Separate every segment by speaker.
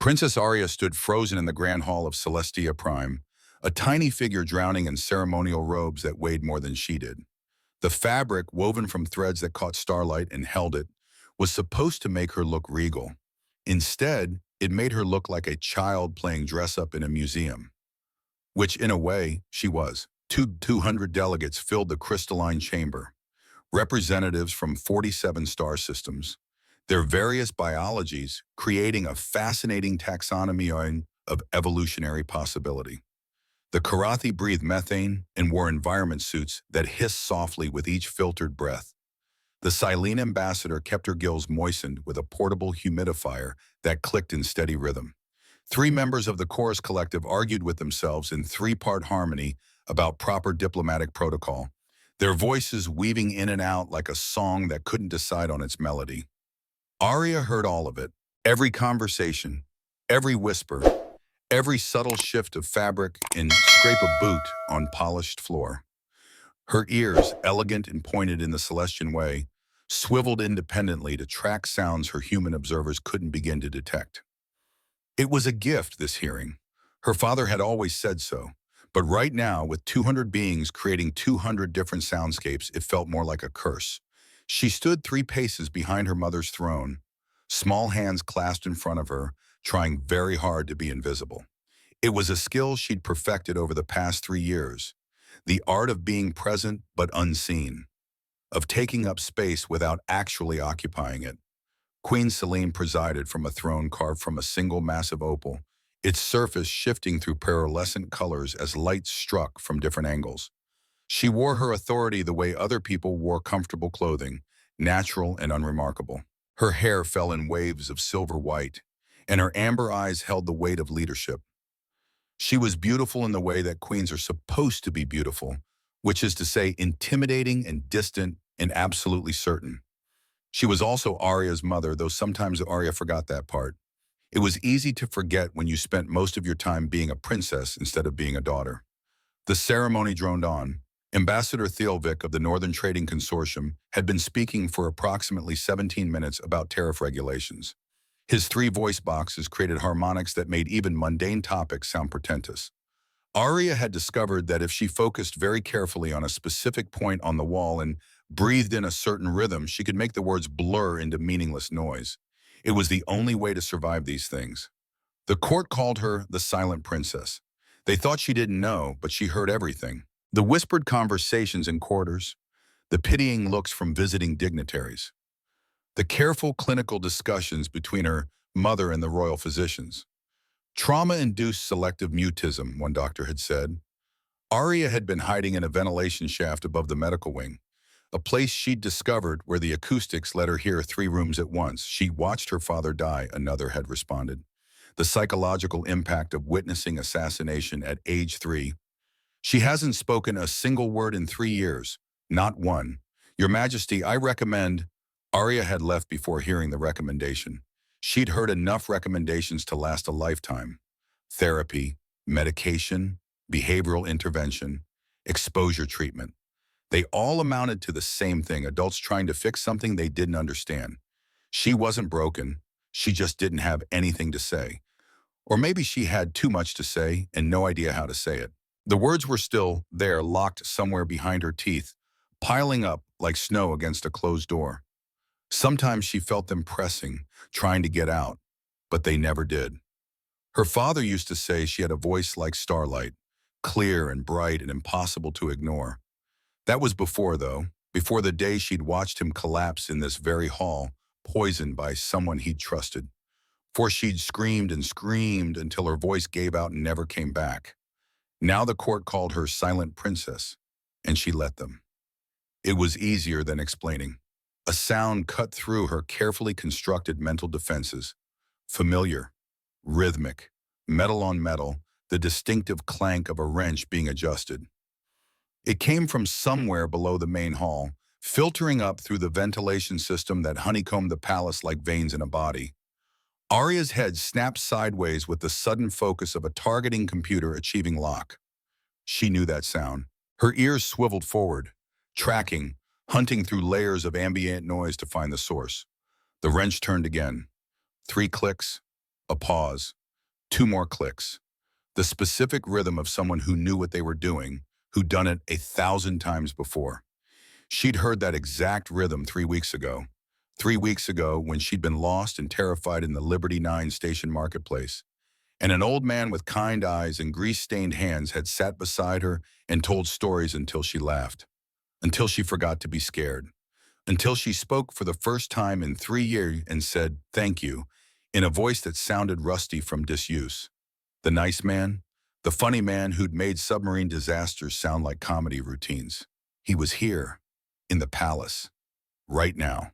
Speaker 1: Princess Arya stood frozen in the grand hall of Celestia Prime, a tiny figure drowning in ceremonial robes that weighed more than she did. The fabric, woven from threads that caught starlight and held it, was supposed to make her look regal. Instead, it made her look like a child playing dress-up in a museum, which, in a way, she was. 200 delegates filled the crystalline chamber, representatives from 47 star systems, their various biologies creating a fascinating taxonomy of evolutionary possibility. The Karathi breathed methane and wore environment suits that hissed softly with each filtered breath. The Silene ambassador kept her gills moistened with a portable humidifier that clicked in steady rhythm. Three members of the chorus collective argued with themselves in three-part harmony about proper diplomatic protocol, their voices weaving in and out like a song that couldn't decide on its melody. Arya heard all of it, every conversation, every whisper, every subtle shift of fabric and scrape of boot on polished floor. Her ears, elegant and pointed in the Celestian way, swiveled independently to track sounds her human observers couldn't begin to detect. It was a gift, this hearing. Her father had always said so. But right now, with 200 beings creating 200 different soundscapes, it felt more like a curse. She stood 3 paces behind her mother's throne, small hands clasped in front of her, trying very hard to be invisible. It was a skill she'd perfected over the past 3 years, the art of being present but unseen, of taking up space without actually occupying it. Queen Selene presided from a throne carved from a single massive opal, its surface shifting through pearlescent colors as light struck from different angles. She wore her authority the way other people wore comfortable clothing, natural and unremarkable. Her hair fell in waves of silver white, and her amber eyes held the weight of leadership. She was beautiful in the way that queens are supposed to be beautiful, which is to say intimidating and distant and absolutely certain. She was also Arya's mother, though sometimes Arya forgot that part. It was easy to forget when you spent most of your time being a princess instead of being a daughter. The ceremony droned on. Ambassador Thielvik of the Northern Trading Consortium had been speaking for approximately 17 minutes about tariff regulations. His 3 voice boxes created harmonics that made even mundane topics sound portentous. Arya had discovered that if she focused very carefully on a specific point on the wall and breathed in a certain rhythm, she could make the words blur into meaningless noise. It was the only way to survive these things. The court called her the Silent Princess. They thought she didn't know, but she heard everything. The whispered conversations in quarters, the pitying looks from visiting dignitaries, the careful clinical discussions between her mother and the royal physicians. Trauma-induced selective mutism, one doctor had said. Arya had been hiding in a ventilation shaft above the medical wing, a place she'd discovered where the acoustics let her hear 3 rooms at once. She watched her father die, another had responded. The psychological impact of witnessing assassination at age 3. She hasn't spoken a single word in 3 years, not one. Your Majesty, I recommend. Arya had left before hearing the recommendation. She'd heard enough recommendations to last a lifetime. Therapy, medication, behavioral intervention, exposure treatment. They all amounted to the same thing, adults trying to fix something they didn't understand. She wasn't broken. She just didn't have anything to say. Or maybe she had too much to say and no idea how to say it. The words were still there, locked somewhere behind her teeth, piling up like snow against a closed door. Sometimes she felt them pressing, trying to get out, but they never did. Her father used to say she had a voice like starlight, clear and bright and impossible to ignore. That was before, though, before the day she'd watched him collapse in this very hall, poisoned by someone he'd trusted. For she'd screamed and screamed until her voice gave out and never came back. Now the court called her Silent Princess, and she let them. It was easier than explaining. A sound cut through her carefully constructed mental defenses. Familiar, rhythmic, metal on metal, the distinctive clank of a wrench being adjusted. It came from somewhere below the main hall, filtering up through the ventilation system that honeycombed the palace like veins in a body. Arya's head snapped sideways with the sudden focus of a targeting computer achieving lock. She knew that sound. Her ears swiveled forward, tracking, hunting through layers of ambient noise to find the source. The wrench turned again. 3 clicks, A pause. Two more clicks. The specific rhythm of someone who knew what they were doing, who'd done it 1,000 times before. She'd heard that exact rhythm 3 weeks ago. 3 weeks ago when she'd been lost and terrified in the Liberty 9 station marketplace. And an old man with kind eyes and grease-stained hands had sat beside her and told stories until she laughed. Until she forgot to be scared. Until she spoke for the first time in 3 years and said, "Thank you," in a voice that sounded rusty from disuse. The nice man, the funny man who'd made submarine disasters sound like comedy routines. He was here, in the palace, right now.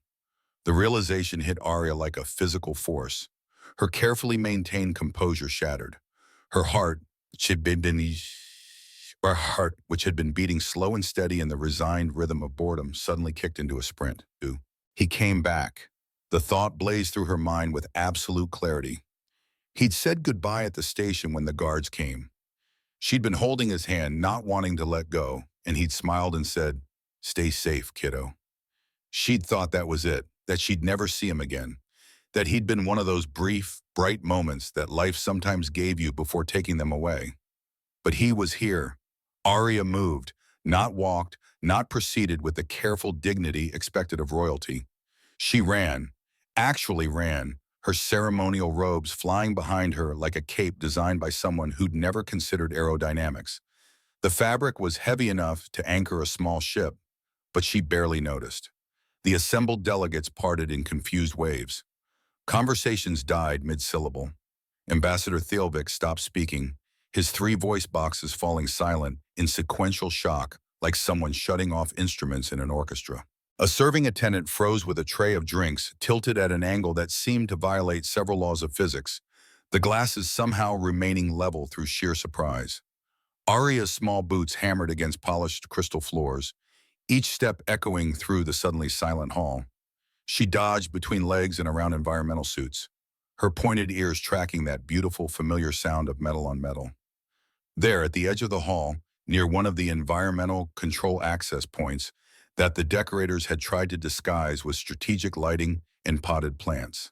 Speaker 1: The realization hit Arya like a physical force. Her carefully maintained composure shattered. Her heart, which had been beating slow and steady in the resigned rhythm of boredom, suddenly kicked into a sprint. He came back. The thought blazed through her mind with absolute clarity. He'd said goodbye at the station when the guards came. She'd been holding his hand, not wanting to let go, and he'd smiled and said, "Stay safe, kiddo." She'd thought that was it, that she'd never see him again, that he'd been one of those brief, bright moments that life sometimes gave you before taking them away. But he was here. Arya moved, not walked, not proceeded with the careful dignity expected of royalty. She ran, actually ran, her ceremonial robes flying behind her like a cape designed by someone who'd never considered aerodynamics. The fabric was heavy enough to anchor a small ship, but she barely noticed. The assembled delegates parted in confused waves. Conversations died mid-syllable. Ambassador Thielvik stopped speaking, his 3 voice boxes falling silent in sequential shock like someone shutting off instruments in an orchestra. A serving attendant froze with a tray of drinks tilted at an angle that seemed to violate several laws of physics, the glasses somehow remaining level through sheer surprise. Arya's small boots hammered against polished crystal floors, each step echoing through the suddenly silent hall. She dodged between legs and around environmental suits, her pointed ears tracking that beautiful, familiar sound of metal on metal. There, at the edge of the hall, near one of the environmental control access points that the decorators had tried to disguise with strategic lighting and potted plants.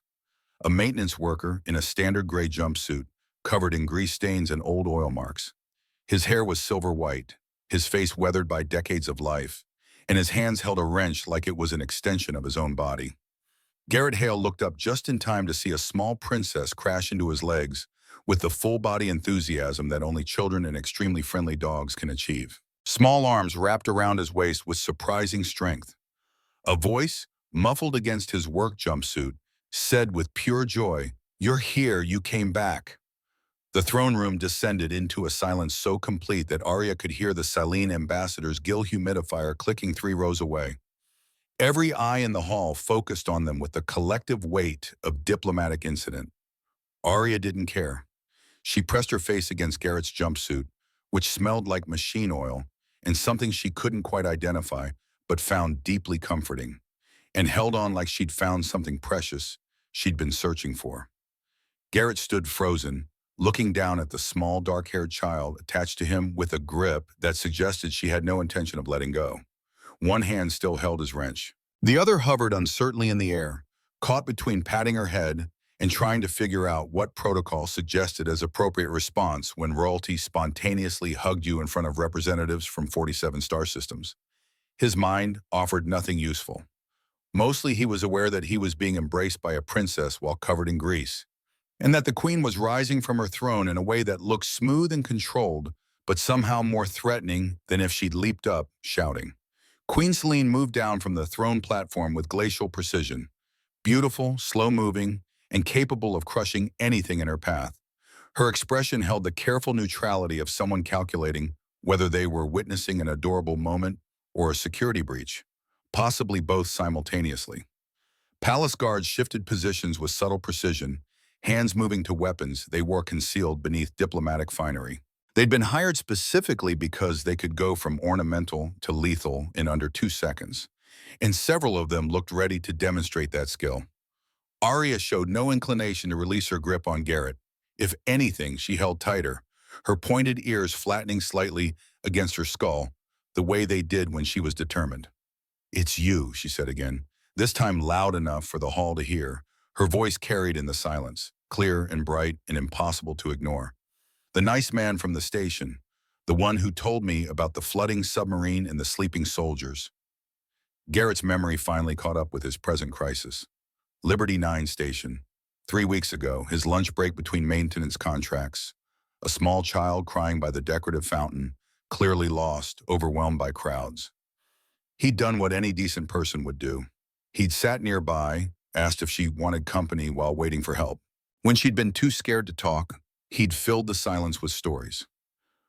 Speaker 1: A maintenance worker in a standard gray jumpsuit, covered in grease stains and old oil marks. His hair was silver white, his face weathered by decades of life, and his hands held a wrench like it was an extension of his own body. Garrett Hale looked up just in time to see a small princess crash into his legs with the full-body enthusiasm that only children and extremely friendly dogs can achieve. Small arms wrapped around his waist with surprising strength. A voice, muffled against his work jumpsuit, said with pure joy, "You're here, you came back." The throne room descended into a silence so complete that Arya could hear the Silene ambassador's gill humidifier clicking 3 rows away. Every eye in the hall focused on them with the collective weight of diplomatic incident. Arya didn't care. She pressed her face against Garrett's jumpsuit, which smelled like machine oil and something she couldn't quite identify, but found deeply comforting, and held on like she'd found something precious she'd been searching for. Garrett stood frozen, looking down at the small, dark-haired child attached to him with a grip that suggested she had no intention of letting go. One hand still held his wrench. The other hovered uncertainly in the air, caught between patting her head and trying to figure out what protocol suggested as appropriate response when royalty spontaneously hugged you in front of representatives from 47 star systems. His mind offered nothing useful. Mostly he was aware that he was being embraced by a princess while covered in grease, and that the queen was rising from her throne in a way that looked smooth and controlled, but somehow more threatening than if she'd leaped up, shouting. Queen Selene moved down from the throne platform with glacial precision, beautiful, slow-moving, and capable of crushing anything in her path. Her expression held the careful neutrality of someone calculating whether they were witnessing an adorable moment or a security breach, possibly both simultaneously. Palace guards shifted positions with subtle precision, hands moving to weapons they wore concealed beneath diplomatic finery. They'd been hired specifically because they could go from ornamental to lethal in under 2 seconds, and several of them looked ready to demonstrate that skill. Arya showed no inclination to release her grip on Garrett. If anything, she held tighter, her pointed ears flattening slightly against her skull, the way they did when she was determined. "It's you," she said again, this time loud enough for the hall to hear, her voice carried in the silence. clear and bright and impossible to ignore. The nice man from the station, the one who told me about the flooding submarine and the sleeping soldiers. Garrett's memory finally caught up with his present crisis. Liberty 9 station. 3 weeks ago, his lunch break between maintenance contracts. A small child crying by the decorative fountain, clearly lost, overwhelmed by crowds. He'd done what any decent person would do. He'd sat nearby, asked if she wanted company while waiting for help. When she'd been too scared to talk, he'd filled the silence with stories.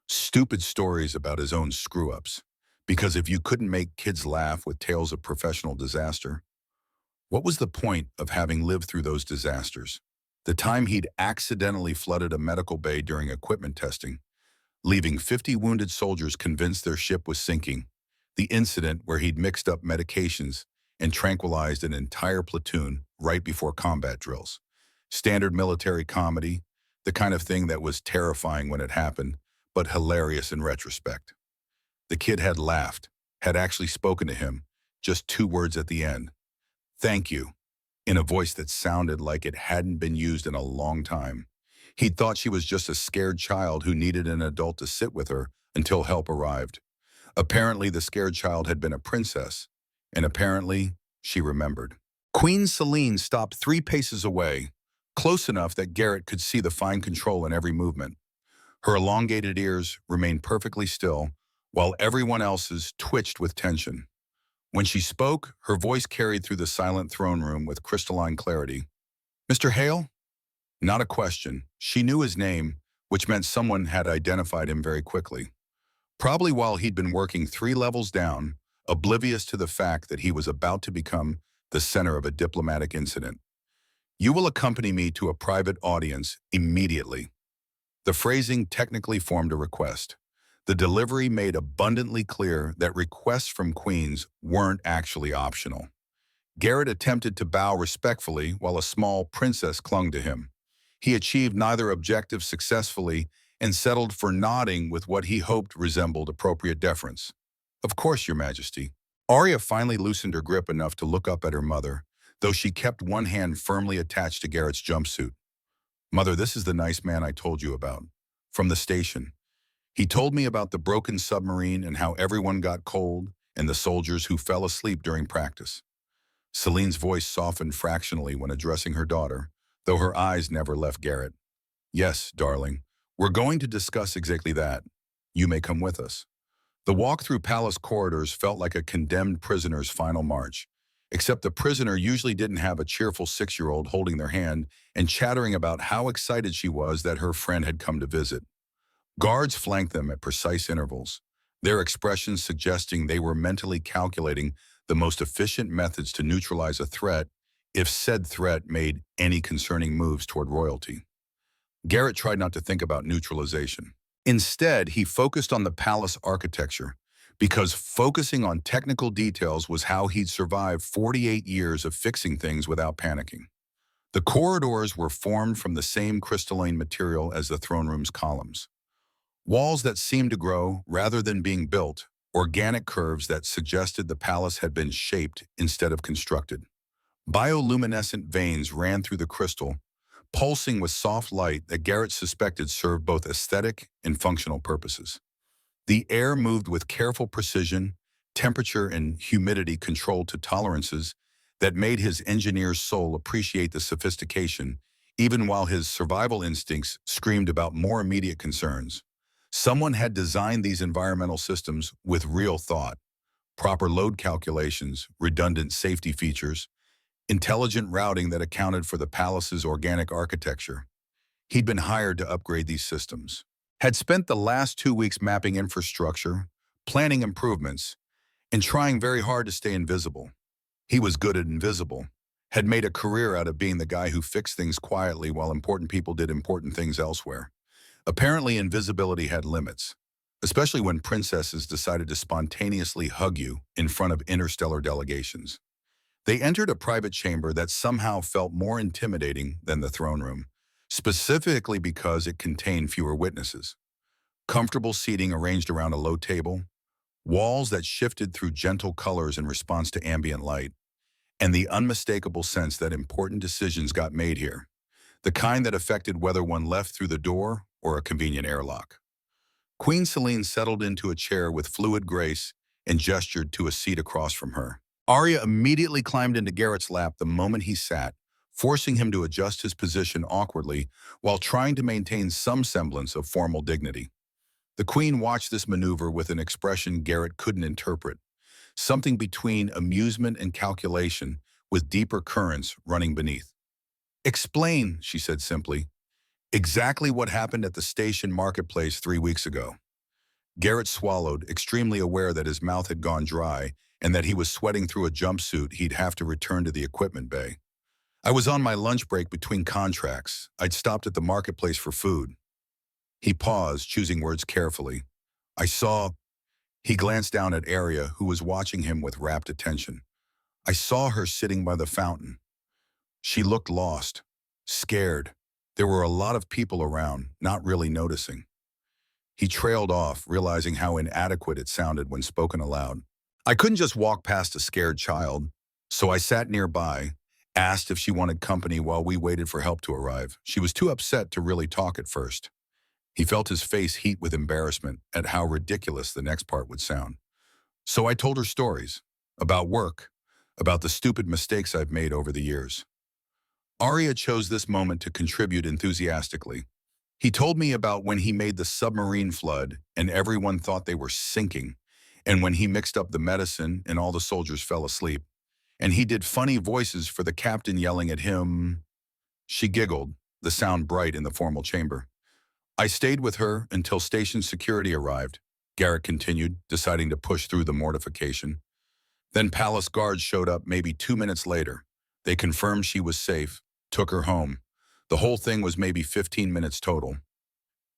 Speaker 1: Stupid stories about his own screw-ups. Because if you couldn't make kids laugh with tales of professional disaster, what was the point of having lived through those disasters? The time he'd accidentally flooded a medical bay during equipment testing, leaving 50 wounded soldiers convinced their ship was sinking. The incident where he'd mixed up medications and tranquilized an entire platoon right before combat drills. Standard military comedy, the kind of thing that was terrifying when it happened, but hilarious in retrospect. The kid had laughed, had actually spoken to him, just 2 words at the end. "Thank you," in a voice that sounded like it hadn't been used in a long time. He'd thought she was just a scared child who needed an adult to sit with her until help arrived. Apparently, the scared child had been a princess, and apparently, she remembered. Queen Celine stopped 3 paces away, close enough that Garrett could see the fine control in every movement. Her elongated ears remained perfectly still, while everyone else's twitched with tension. When she spoke, her voice carried through the silent throne room with crystalline clarity. "Mr. Hale?" Not a question. She knew his name, which meant someone had identified him very quickly. Probably while he'd been working 3 levels down, oblivious to the fact that he was about to become the center of a diplomatic incident. "You will accompany me to a private audience immediately." The phrasing technically formed a request. The delivery made abundantly clear that requests from queens weren't actually optional. Garrett attempted to bow respectfully while a small princess clung to him. He achieved neither objective successfully and settled for nodding with what he hoped resembled appropriate deference. "Of course, Your Majesty." Arya finally loosened her grip enough to look up at her mother, though she kept one hand firmly attached to Garrett's jumpsuit. "Mother, this is the nice man I told you about. From the station. He told me about the broken submarine and how everyone got cold and the soldiers who fell asleep during practice." Celine's voice softened fractionally when addressing her daughter, though her eyes never left Garrett. "Yes, darling. We're going to discuss exactly that. You may come with us." The walk through palace corridors felt like a condemned prisoner's final march, except the prisoner usually didn't have a cheerful 6-year-old holding their hand and chattering about how excited she was that her friend had come to visit. Guards flanked them at precise intervals, their expressions suggesting they were mentally calculating the most efficient methods to neutralize a threat if said threat made any concerning moves toward royalty. Garrett tried not to think about neutralization. Instead, he focused on the palace architecture, because focusing on technical details was how he'd survived 48 years of fixing things without panicking. The corridors were formed from the same crystalline material as the throne room's columns. Walls that seemed to grow rather than being built, organic curves that suggested the palace had been shaped instead of constructed. Bioluminescent veins ran through the crystal, pulsing with soft light that Garrett suspected served both aesthetic and functional purposes. The air moved with careful precision, temperature and humidity controlled to tolerances that made his engineer's soul appreciate the sophistication, even while his survival instincts screamed about more immediate concerns. Someone had designed these environmental systems with real thought: proper load calculations, redundant safety features, intelligent routing that accounted for the palace's organic architecture. He'd been hired to upgrade these systems, had spent the last 2 weeks mapping infrastructure, planning improvements, and trying very hard to stay invisible. He was good at invisible, had made a career out of being the guy who fixed things quietly while important people did important things elsewhere. Apparently, invisibility had limits, especially when princesses decided to spontaneously hug you in front of interstellar delegations. They entered a private chamber that somehow felt more intimidating than the throne room, specifically because it contained fewer witnesses. Comfortable seating arranged around a low table, walls that shifted through gentle colors in response to ambient light, and the unmistakable sense that important decisions got made here. the kind that affected whether one left through the door or a convenient airlock. Queen Celine settled into a chair with fluid grace and gestured to a seat across from her. Arya immediately climbed into Garrett's lap the moment he sat, forcing him to adjust his position awkwardly while trying to maintain some semblance of formal dignity. The Queen watched this maneuver with an expression Garrett couldn't interpret, something between amusement and calculation, with deeper currents running beneath. "Explain," she said simply, "exactly what happened at the station marketplace 3 weeks ago." Garrett swallowed, extremely aware that his mouth had gone dry and that he was sweating through a jumpsuit he'd have to return to the equipment bay. "I was on my lunch break between contracts. I'd stopped at the marketplace for food." He paused, choosing words carefully. "I saw—" He glanced down at Arya, who was watching him with rapt attention. "I saw her sitting by the fountain. She looked lost, scared. There were a lot of people around, not really noticing." He trailed off, realizing how inadequate it sounded when spoken aloud. "I couldn't just walk past a scared child, so I sat nearby, asked if she wanted company while we waited for help to arrive. She was too upset to really talk at first." He felt his face heat with embarrassment at how ridiculous the next part would sound. "So I told her stories. About work. About the stupid mistakes I've made over the years." Arya chose this moment to contribute enthusiastically. "He told me about when he made the submarine flood and everyone thought they were sinking, and when he mixed up the medicine and all the soldiers fell asleep. And he did funny voices for the captain yelling at him." She giggled, the sound bright in the formal chamber. "I stayed with her until station security arrived," Garrett continued, deciding to push through the mortification. "Then palace guards showed up maybe 2 minutes later. They confirmed she was safe, took her home. The whole thing was maybe 15 minutes total."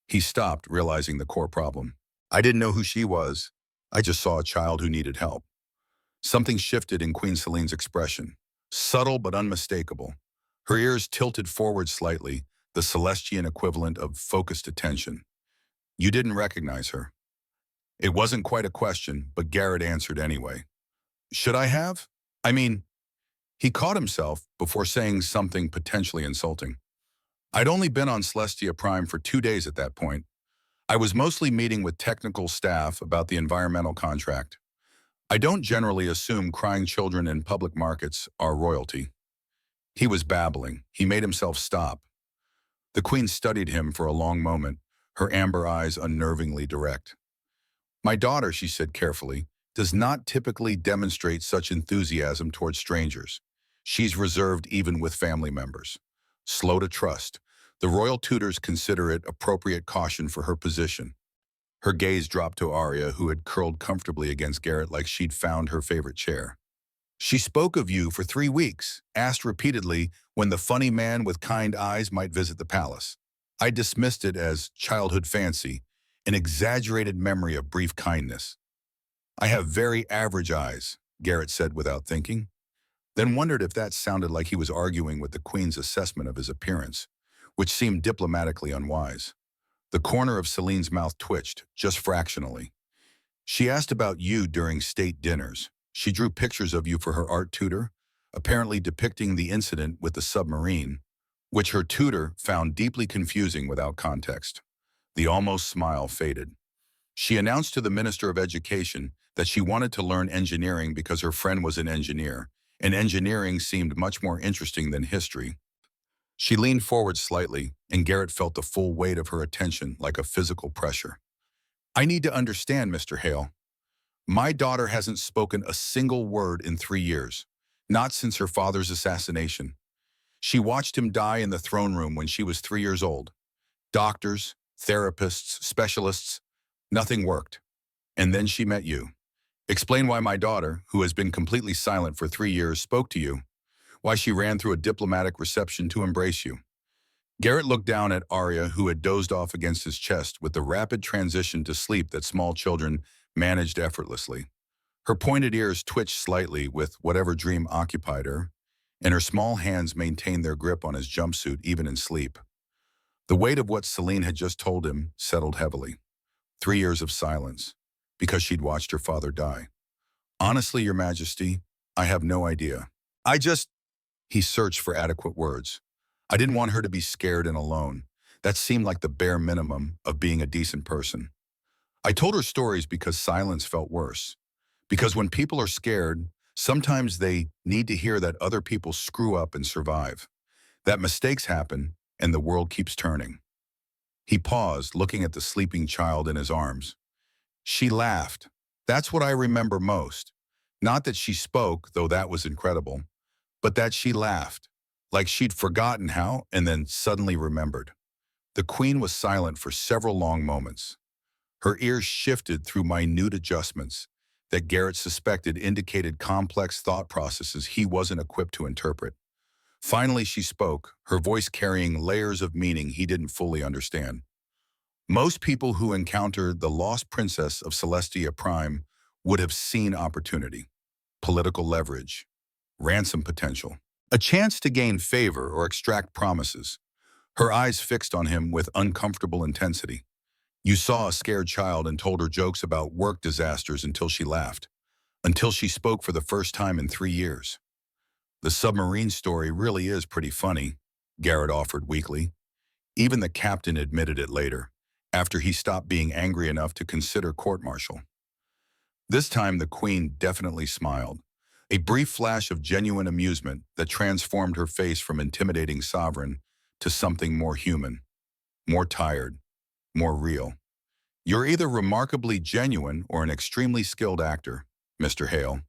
Speaker 1: He stopped, realizing the core problem. "I didn't know who she was. I just saw a child who needed help." Something shifted in Queen Celine's expression, subtle but unmistakable. Her ears tilted forward slightly, the Celestian equivalent of focused attention. "You didn't recognize her." It wasn't quite a question, but Garrett answered anyway. "Should I have? I mean—" He caught himself before saying something potentially insulting. "I'd only been on Celestia Prime for 2 days at that point. I was mostly meeting with technical staff about the environmental contract. I don't generally assume crying children in public markets are royalty." He was babbling. He made himself stop. The Queen studied him for a long moment, her amber eyes unnervingly direct. "My daughter," she said carefully, "does not typically demonstrate such enthusiasm towards strangers. She's reserved even with family members. Slow to trust. The royal tutors consider it appropriate caution for her position." Her gaze dropped to Arya, who had curled comfortably against Garrett like she'd found her favorite chair. "She spoke of you for 3 weeks, asked repeatedly when the funny man with kind eyes might visit the palace. I dismissed it as childhood fancy, an exaggerated memory of brief kindness." "I have very average eyes," Garrett said without thinking, then wondered if that sounded like he was arguing with the Queen's assessment of his appearance, which seemed diplomatically unwise. The corner of Celine's mouth twitched, just fractionally. "She asked about you during state dinners. She drew pictures of you for her art tutor, apparently depicting the incident with the submarine, which her tutor found deeply confusing without context." The almost smile faded. "She announced to the Minister of Education that she wanted to learn engineering because her friend was an engineer, and engineering seemed much more interesting than history." She leaned forward slightly, and Garrett felt the full weight of her attention like a physical pressure. "I need to understand, Mr. Hale. My daughter hasn't spoken a single word in 3 years, not since her father's assassination. She watched him die in the throne room when she was 3 years old. Doctors, therapists, specialists, nothing worked. And then she met you. Explain why my daughter, who has been completely silent for 3 years, spoke to you. Why she ran through a diplomatic reception to embrace you." Garrett looked down at Arya, who had dozed off against his chest with the rapid transition to sleep that small children managed effortlessly. Her pointed ears twitched slightly with whatever dream occupied her, and her small hands maintained their grip on his jumpsuit even in sleep. The weight of what Celine had just told him settled heavily. 3 years of silence, because she'd watched her father die. "Honestly, Your Majesty, I have no idea. I just—" He searched for adequate words. I didn't want her to be scared and alone. That seemed like the bare minimum of being a decent person. I told her stories because silence felt worse. Because when people are scared, sometimes they need to hear that other people screw up and survive, that mistakes happen and the world keeps turning. He paused, looking at the sleeping child in his arms. She laughed. That's what I remember most. Not that she spoke, though that was incredible, but that she laughed, like she'd forgotten how and then suddenly remembered. The queen was silent for several long moments. Her ears shifted through minute adjustments that Garrett suspected indicated complex thought processes he wasn't equipped to interpret. Finally, she spoke, her voice carrying layers of meaning he didn't fully understand. Most people who encounter the lost princess of Celestia Prime would have seen opportunity, political leverage, ransom potential, a chance to gain favor or extract promises. Her eyes fixed on him with uncomfortable intensity. You saw a scared child and told her jokes about work disasters until she laughed, until she spoke for the first time in 3 years. The submarine story really is pretty funny, Garrett offered weakly. Even the captain admitted it later, after he stopped being angry enough to consider court-martial. This time the queen definitely smiled, a brief flash of genuine amusement that transformed her face from intimidating sovereign to something more human, more tired, more real. You're either remarkably genuine or an extremely skilled actor, Mr. Hale.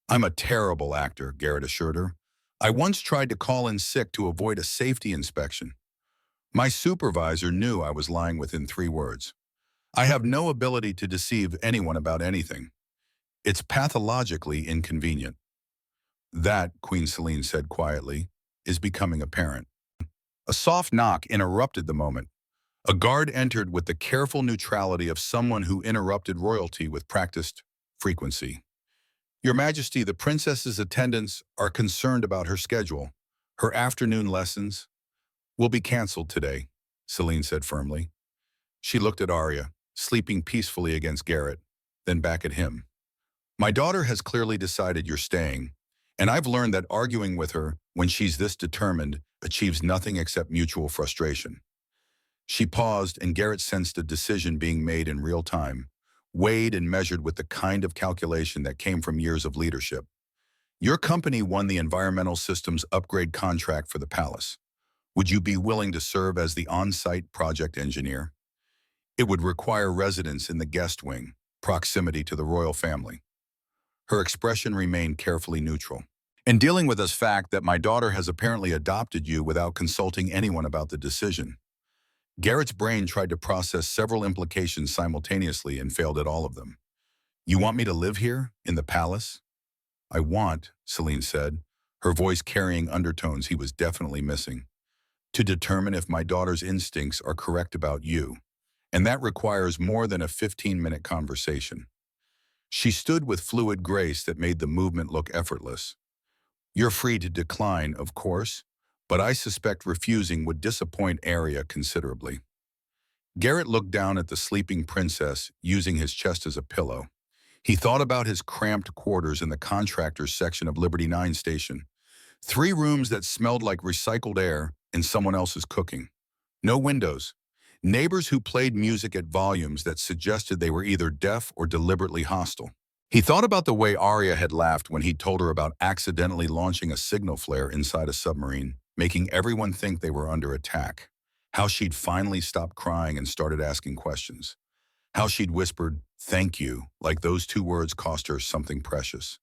Speaker 1: I'm a terrible actor, Garrett assured her. I once tried to call in sick to avoid a safety inspection. My supervisor knew I was lying within 3 words. I have no ability to deceive anyone about anything. It's pathologically inconvenient. That, Queen Celine said quietly, is becoming apparent. A soft knock interrupted the moment. A guard entered with the careful neutrality of someone who interrupted royalty with practiced frequency. Your Majesty, the princess's attendants are concerned about her schedule. Her afternoon lessons will be canceled today, Celine said firmly. She looked at Arya, sleeping peacefully against Garrett, then back at him. My daughter has clearly decided you're staying, and I've learned that arguing with her when she's this determined achieves nothing except mutual frustration. She paused, and Garrett sensed a decision being made in real time, weighed and measured with the kind of calculation that came from years of leadership. Your company won the environmental systems upgrade contract for the palace. Would you be willing to serve as the on-site project engineer? It would require residence in the guest wing, proximity to the royal family. Her expression remained carefully neutral. In dealing with this fact that my daughter has apparently adopted you without consulting anyone about the decision. Garrett's brain tried to process several implications simultaneously and failed at all of them. You want me to live here, in the palace? I want, Celine said, her voice carrying undertones he was definitely missing, to determine if my daughter's instincts are correct about you, and that requires more than a 15-minute conversation. She stood with fluid grace that made the movement look effortless. You're free to decline, of course, but I suspect refusing would disappoint Arya considerably. Garrett looked down at the sleeping princess, using his chest as a pillow. He thought about his cramped quarters in the contractors section of Liberty 9 station. 3 rooms that smelled like recycled air and someone else's cooking. No windows. Neighbors who played music at volumes that suggested they were either deaf or deliberately hostile. He thought about the way Arya had laughed when he told her about accidentally launching a signal flare inside a submarine, making everyone think they were under attack. How she'd finally stopped crying and started asking questions. How she'd whispered, "Thank you," like those 2 words cost her something precious.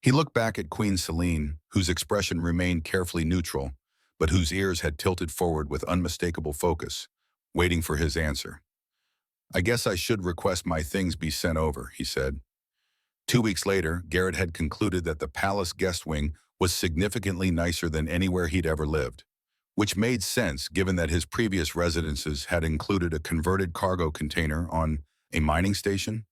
Speaker 1: He looked back at Queen Celine, whose expression remained carefully neutral, but whose ears had tilted forward with unmistakable focus, waiting for his answer. I guess I should request my things be sent over, he said. 2 weeks later, Garrett had concluded that the palace guest wing was significantly nicer than anywhere he'd ever lived, which made sense given that his previous residences had included a converted cargo container on a mining station,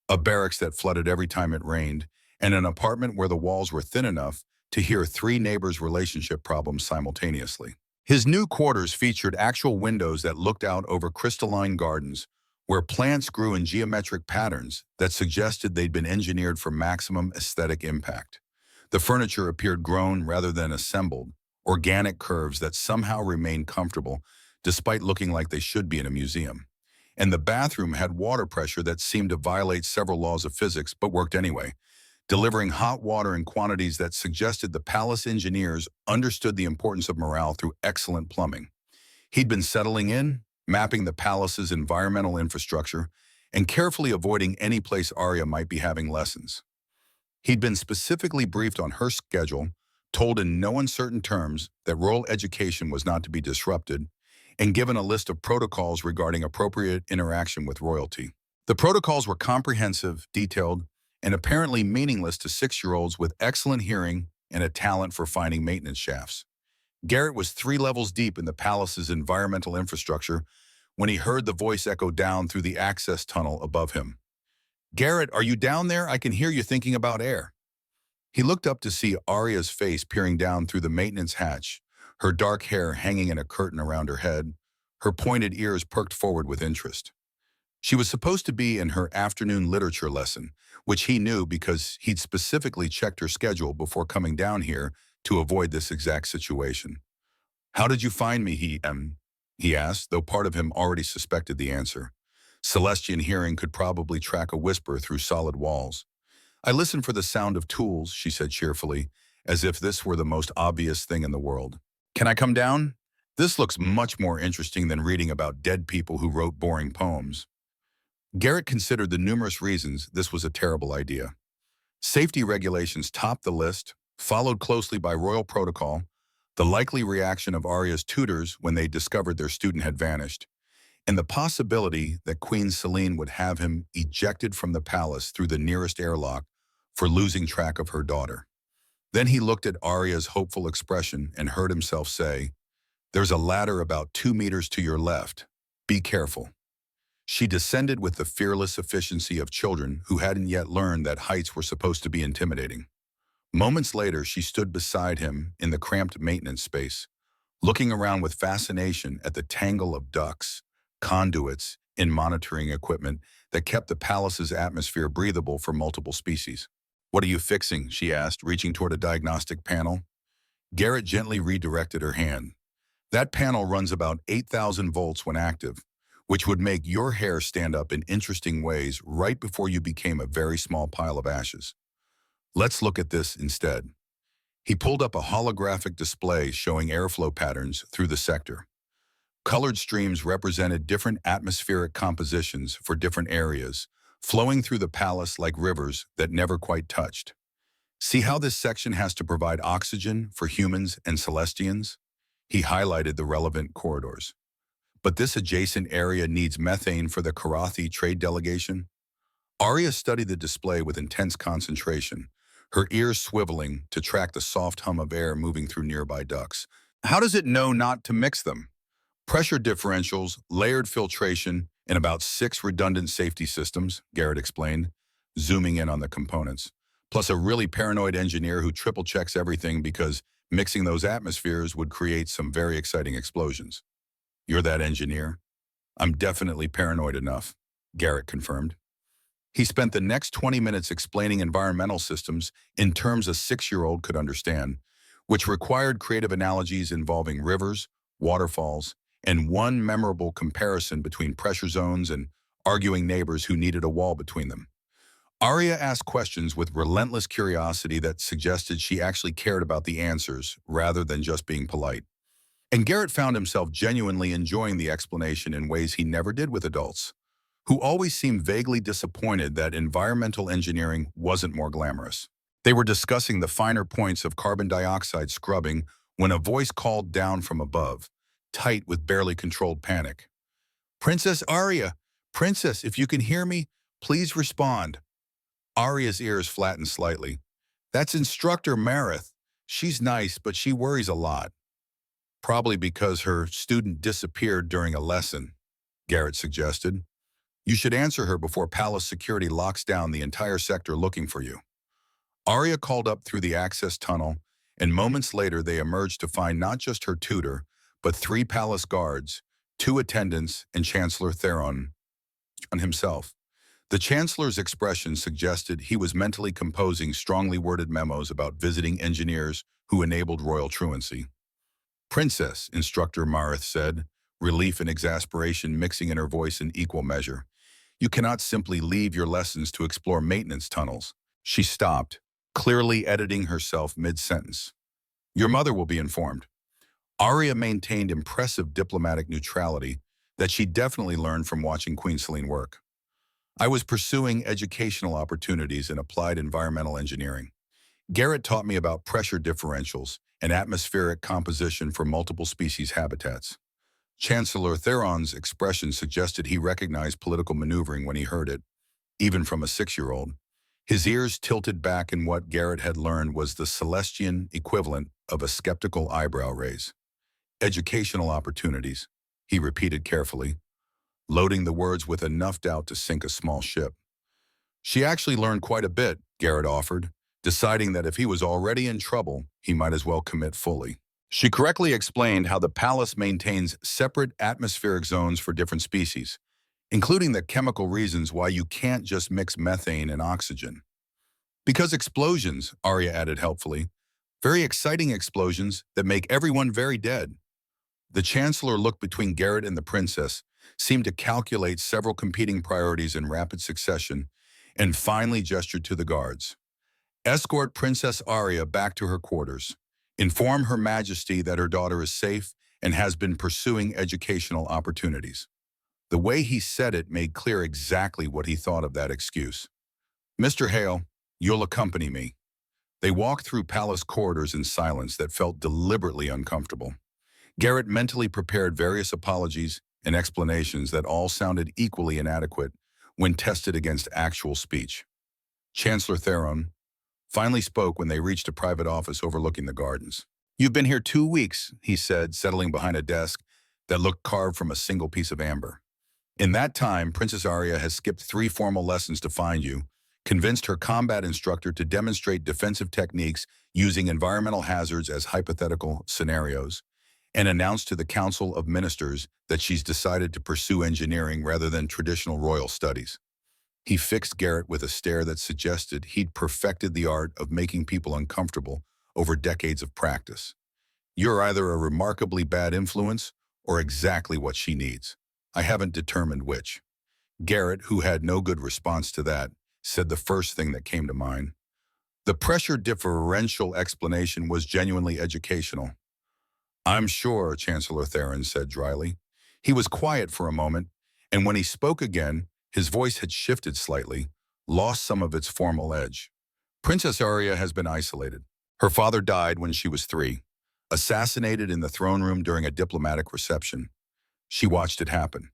Speaker 1: a barracks that flooded every time it rained, and an apartment where the walls were thin enough to hear 3 neighbors' relationship problems simultaneously. His new quarters featured actual windows that looked out over crystalline gardens, where plants grew in geometric patterns that suggested they'd been engineered for maximum aesthetic impact. The furniture appeared grown rather than assembled, organic curves that somehow remained comfortable despite looking like they should be in a museum. And the bathroom had water pressure that seemed to violate several laws of physics but worked anyway, delivering hot water in quantities that suggested the palace engineers understood the importance of morale through excellent plumbing. He'd been settling in, mapping the palace's environmental infrastructure, and carefully avoiding any place Arya might be having lessons. He'd been specifically briefed on her schedule, told in no uncertain terms that royal education was not to be disrupted, and given a list of protocols regarding appropriate interaction with royalty. The protocols were comprehensive, detailed, and apparently meaningless to 6-year-olds with excellent hearing and a talent for finding maintenance shafts. Garrett was 3 levels deep in the palace's environmental infrastructure when he heard the voice echo down through the access tunnel above him. "Garrett, are you down there? I can hear you thinking about air." He looked up to see Arya's face peering down through the maintenance hatch, her dark hair hanging in a curtain around her head, her pointed ears perked forward with interest. She was supposed to be in her afternoon literature lesson, which he knew because he'd specifically checked her schedule before coming down here to avoid this exact situation. "How did you find me?" he asked, though part of him already suspected the answer. Celestian hearing could probably track a whisper through solid walls. "I listen for the sound of tools," she said cheerfully, as if this were the most obvious thing in the world. "Can I come down? This looks much more interesting than reading about dead people who wrote boring poems." Garrett considered the numerous reasons this was a terrible idea. Safety regulations topped the list, followed closely by royal protocol, the likely reaction of Arya's tutors when they discovered their student had vanished, and the possibility that Queen Selene would have him ejected from the palace through the nearest airlock for losing track of her daughter. Then he looked at Arya's hopeful expression and heard himself say, "There's a ladder about 2 meters to your left. Be careful." She descended with the fearless efficiency of children who hadn't yet learned that heights were supposed to be intimidating. Moments later, she stood beside him in the cramped maintenance space, looking around with fascination at the tangle of ducts, conduits, and monitoring equipment that kept the palace's atmosphere breathable for multiple species. "What are you fixing?" she asked, reaching toward a diagnostic panel. Garrett gently redirected her hand. "That panel runs about 8,000 volts when active, which would make your hair stand up in interesting ways right before you became a very small pile of ashes. Let's look at this instead." He pulled up a holographic display showing airflow patterns through the sector. Colored streams represented different atmospheric compositions for different areas, flowing through the palace like rivers that never quite touched. "See how this section has to provide oxygen for humans and Celestians?" He highlighted the relevant corridors. "But this adjacent area needs methane for the Karathi trade delegation." Arya studied the display with intense concentration, her ears swiveling to track the soft hum of air moving through nearby ducts. "How does it know not to mix them?" "Pressure differentials, layered filtration, and about 6 redundant safety systems," Garrett explained, zooming in on the components. "Plus a really paranoid engineer who triple-checks everything because mixing those atmospheres would create some very exciting explosions." "You're that engineer?" "I'm definitely paranoid enough," Garrett confirmed. He spent the next 20 minutes explaining environmental systems in terms a 6-year-old could understand, which required creative analogies involving rivers, waterfalls, and one memorable comparison between pressure zones and arguing neighbors who needed a wall between them. Arya asked questions with relentless curiosity that suggested she actually cared about the answers rather than just being polite. And Garrett found himself genuinely enjoying the explanation in ways he never did with adults, who always seemed vaguely disappointed that environmental engineering wasn't more glamorous. They were discussing the finer points of carbon dioxide scrubbing when a voice called down from above, tight with barely controlled panic. "Princess Arya! Princess, if you can hear me, please respond." Arya's ears flattened slightly. "That's Instructor Marith. She's nice, but she worries a lot." "Probably because her student disappeared during a lesson," Garrett suggested. "You should answer her before palace security locks down the entire sector looking for you." Arya called up through the access tunnel, and moments later they emerged to find not just her tutor, but 3 palace guards, 2 attendants, and Chancellor Theron himself. The Chancellor's expression suggested he was mentally composing strongly worded memos about visiting engineers who enabled royal truancy. Princess, Instructor Marith said, relief and exasperation mixing in her voice in equal measure. You cannot simply leave your lessons to explore maintenance tunnels. She stopped, clearly editing herself mid-sentence. Your mother will be informed. Arya maintained impressive diplomatic neutrality that she definitely learned from watching Queen Selene work. I was pursuing educational opportunities in applied environmental engineering. Garrett taught me about pressure differentials and atmospheric composition for multiple species habitats. Chancellor Theron's expression suggested he recognized political maneuvering when he heard it, even from a 6-year-old. His ears tilted back in what Garrett had learned was the Celestian equivalent of a skeptical eyebrow raise. Educational opportunities, he repeated carefully, loading the words with enough doubt to sink a small ship. She actually learned quite a bit, Garrett offered, deciding that if he was already in trouble, he might as well commit fully. She correctly explained how the palace maintains separate atmospheric zones for different species, including the chemical reasons why you can't just mix methane and oxygen. Because explosions, Arya added helpfully, very exciting explosions that make everyone very dead. The Chancellor looked between Garrett and the princess, seemed to calculate several competing priorities in rapid succession, and finally gestured to the guards. Escort Princess Arya back to her quarters. Inform Her Majesty that her daughter is safe and has been pursuing educational opportunities. The way he said it made clear exactly what he thought of that excuse. Mr. Hale, you'll accompany me. They walked through palace corridors in silence that felt deliberately uncomfortable. Garrett mentally prepared various apologies and explanations that all sounded equally inadequate when tested against actual speech. Chancellor Theron finally spoke when they reached a private office overlooking the gardens. You've been here 2 weeks, he said, settling behind a desk that looked carved from a single piece of amber. In that time, Princess Arya has skipped 3 formal lessons to find you, convinced her combat instructor to demonstrate defensive techniques using environmental hazards as hypothetical scenarios, and announced to the Council of Ministers that she's decided to pursue engineering rather than traditional royal studies. He fixed Garrett with a stare that suggested he'd perfected the art of making people uncomfortable over decades of practice. You're either a remarkably bad influence or exactly what she needs. I haven't determined which. Garrett, who had no good response to that, said the first thing that came to mind. The pressure differential explanation was genuinely educational. I'm sure, Chancellor Theron said dryly. He was quiet for a moment, and when he spoke again, his voice had shifted slightly, lost some of its formal edge. Princess Arya has been isolated. Her father died when she was 3, assassinated in the throne room during a diplomatic reception. She watched it happen.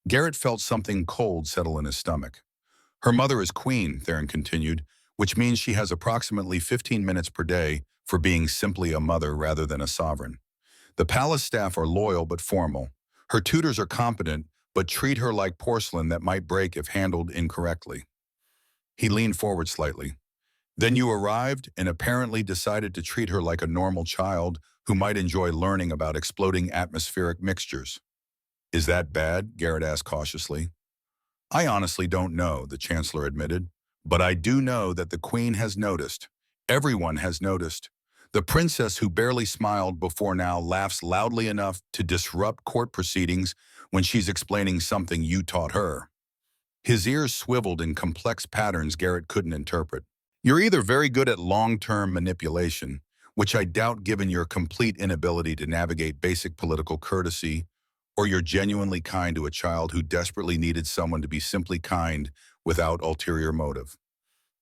Speaker 1: Garrett felt something cold settle in his stomach. Her mother is queen, Theron continued, which means she has approximately 15 minutes per day for being simply a mother rather than a sovereign. The palace staff are loyal but formal. Her tutors are competent, but treat her like porcelain that might break if handled incorrectly. He leaned forward slightly. Then you arrived and apparently decided to treat her like a normal child who might enjoy learning about exploding atmospheric mixtures. Is that bad? Garrett asked cautiously. I honestly don't know, the Chancellor admitted, but I do know that the Queen has noticed. Everyone has noticed. The princess who barely smiled before now laughs loudly enough to disrupt court proceedings when she's explaining something you taught her. His ears swiveled in complex patterns Garrett couldn't interpret. You're either very good at long-term manipulation, which I doubt given your complete inability to navigate basic political courtesy, or you're genuinely kind to a child who desperately needed someone to be simply kind without ulterior motive.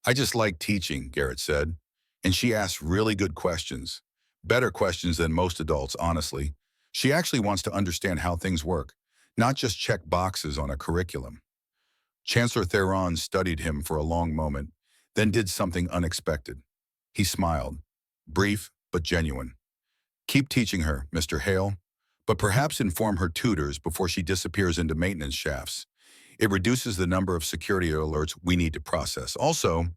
Speaker 1: I just like teaching, Garrett said, and she asks really good questions. Better questions than most adults, honestly. She actually wants to understand how things work, not just check boxes on a curriculum. Chancellor Theron studied him for a long moment, then did something unexpected. He smiled, brief but genuine. Keep teaching her, Mr. Hale, but perhaps inform her tutors before she disappears into maintenance shafts. It reduces the number of security alerts we need to process. Also,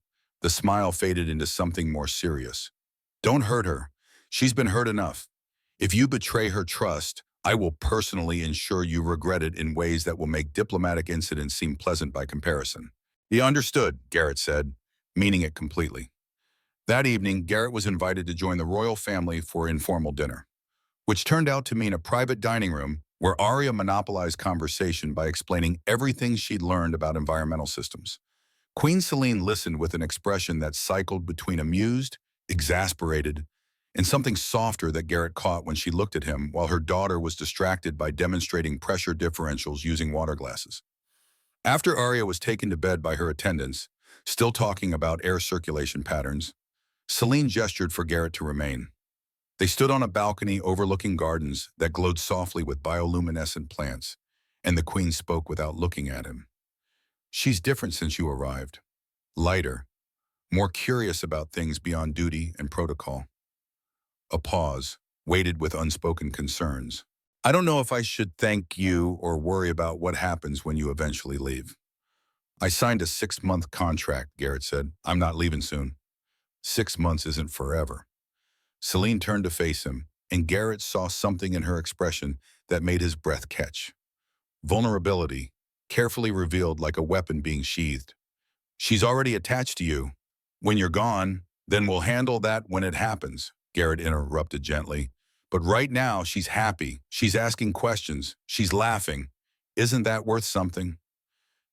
Speaker 1: the smile faded into something more serious. Don't hurt her. She's been hurt enough. If you betray her trust, I will personally ensure you regret it in ways that will make diplomatic incidents seem pleasant by comparison. He understood, Garrett said, meaning it completely. That evening, Garrett was invited to join the royal family for informal dinner. which turned out to mean a private dining room where Arya monopolized conversation by explaining everything she'd learned about environmental systems. Queen Selene listened with an expression that cycled between amused, exasperated, and something softer that Garrett caught when she looked at him while her daughter was distracted by demonstrating pressure differentials using water glasses. After Arya was taken to bed by her attendants, still talking about air circulation patterns, Selene gestured for Garrett to remain. They stood on a balcony overlooking gardens that glowed softly with bioluminescent plants, and the Queen spoke without looking at him. "She's different since you arrived. Lighter, more curious about things beyond duty and protocol." A pause, weighted with unspoken concerns. "I don't know if I should thank you or worry about what happens when you eventually leave." "I signed a 6-month contract," Garrett said. "I'm not leaving soon." 6 months isn't forever. Selene turned to face him, and Garrett saw something in her expression that made his breath catch. Vulnerability, carefully revealed like a weapon being sheathed. "She's already attached to you. When you're gone, then we'll handle that when it happens," Garrett interrupted gently. "But right now, she's happy. She's asking questions. She's laughing. Isn't that worth something?"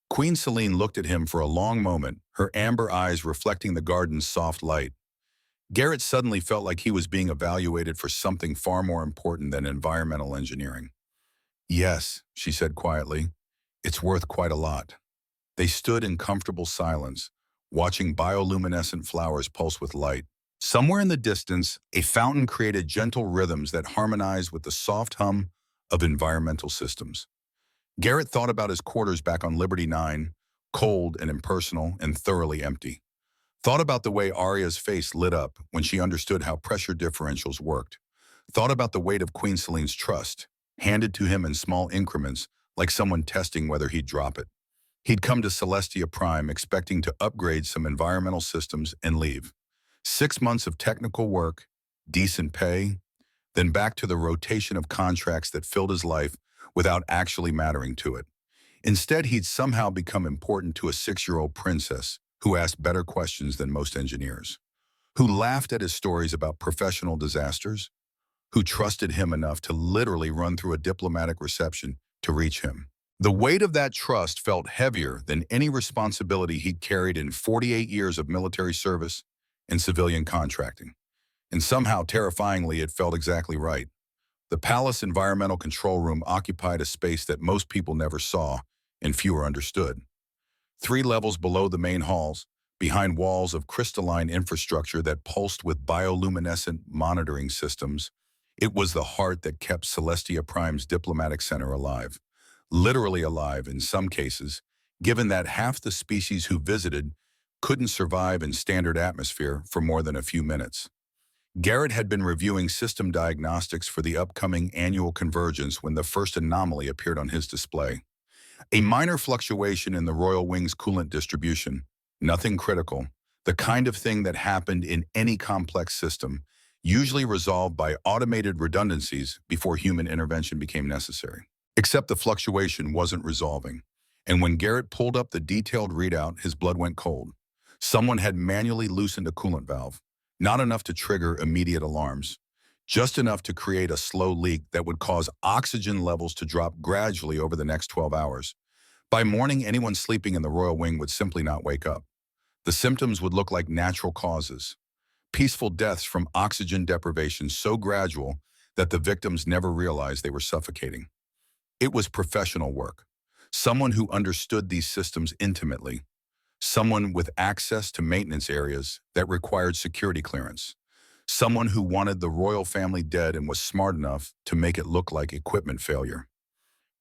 Speaker 1: Queen Selene looked at him for a long moment, her amber eyes reflecting the garden's soft light. Garrett suddenly felt like he was being evaluated for something far more important than environmental engineering. "Yes," she said quietly. "It's worth quite a lot." They stood in comfortable silence, watching bioluminescent flowers pulse with light. Somewhere in the distance, a fountain created gentle rhythms that harmonized with the soft hum of environmental systems. Garrett thought about his quarters back on Liberty 9, cold and impersonal and thoroughly empty. Thought about the way Arya's face lit up when she understood how pressure differentials worked. Thought about the weight of Queen Selene's trust, handed to him in small increments, like someone testing whether he'd drop it. He'd come to Celestia Prime expecting to upgrade some environmental systems and leave. 6 months of technical work, decent pay, then back to the rotation of contracts that filled his life without actually mattering to it. Instead, he'd somehow become important to a 6-year-old princess who asked better questions than most engineers, who laughed at his stories about professional disasters, who trusted him enough to literally run through a diplomatic reception to reach him. The weight of that trust felt heavier than any responsibility he'd carried in 48 years of military service and civilian contracting. And somehow, terrifyingly, it felt exactly right. The palace environmental control room occupied a space that most people never saw and fewer understood. 3 levels below the main halls, behind walls of crystalline infrastructure that pulsed with bioluminescent monitoring systems, it was the heart that kept Celestia Prime's diplomatic center alive. Literally alive in some cases, given that half the species who visited couldn't survive in standard atmosphere for more than a few minutes. Garrett had been reviewing system diagnostics for the upcoming annual convergence when the first anomaly appeared on his display. A minor fluctuation in the Royal Wing's coolant distribution, nothing critical, the kind of thing that happened in any complex system, usually resolved by automated redundancies before human intervention became necessary. Except the fluctuation wasn't resolving, and when Garrett pulled up the detailed readout, his blood went cold. Someone had manually loosened a coolant valve, not enough to trigger immediate alarms, just enough to create a slow leak that would cause oxygen levels to drop gradually over the next 12 hours. By morning, anyone sleeping in the Royal Wing would simply not wake up. The symptoms would look like natural causes, peaceful deaths from oxygen deprivation so gradual that the victims never realized they were suffocating. It was professional work. Someone who understood these systems intimately. Someone with access to maintenance areas that required security clearance. Someone who wanted the royal family dead and was smart enough to make it look like equipment failure.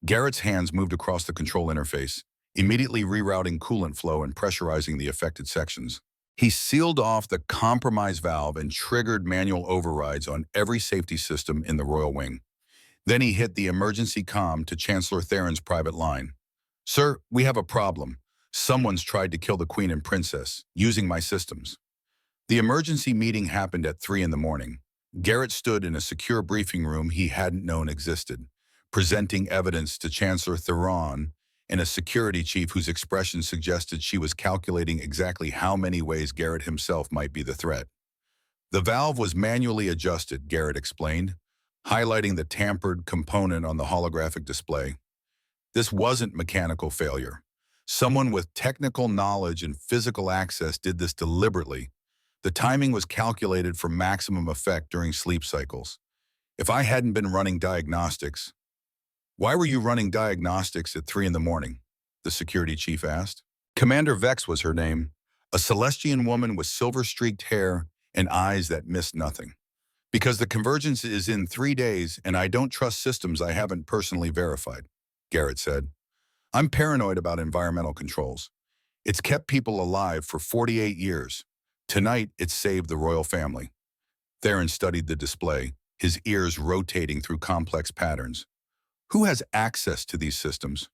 Speaker 1: Garrett's hands moved across the control interface, immediately rerouting coolant flow and pressurizing the affected sections. He sealed off the compromise valve and triggered manual overrides on every safety system in the Royal Wing. Then he hit the emergency comm to Chancellor Theron's private line. "Sir, we have a problem. Someone's tried to kill the Queen and Princess, using my systems." The emergency meeting happened at 3 in the morning. Garrett stood in a secure briefing room he hadn't known existed, presenting evidence to Chancellor Theron and a security chief whose expression suggested she was calculating exactly how many ways Garrett himself might be the threat. "The valve was manually adjusted," Garrett explained. highlighting the tampered component on the holographic display. This wasn't mechanical failure. Someone with technical knowledge and physical access did this deliberately. The timing was calculated for maximum effect during sleep cycles. If I hadn't been running diagnostics, why were you running diagnostics at 3 in the morning? The security chief asked. Commander Vex was her name, a Celestian woman with silver-streaked hair and eyes that missed nothing. Because the convergence is in 3 days and I don't trust systems I haven't personally verified, Garrett said. I'm paranoid about environmental controls. It's kept people alive for 48 years. Tonight, it saved the royal family. Theron studied the display, his ears rotating through complex patterns. Who has access to these systems?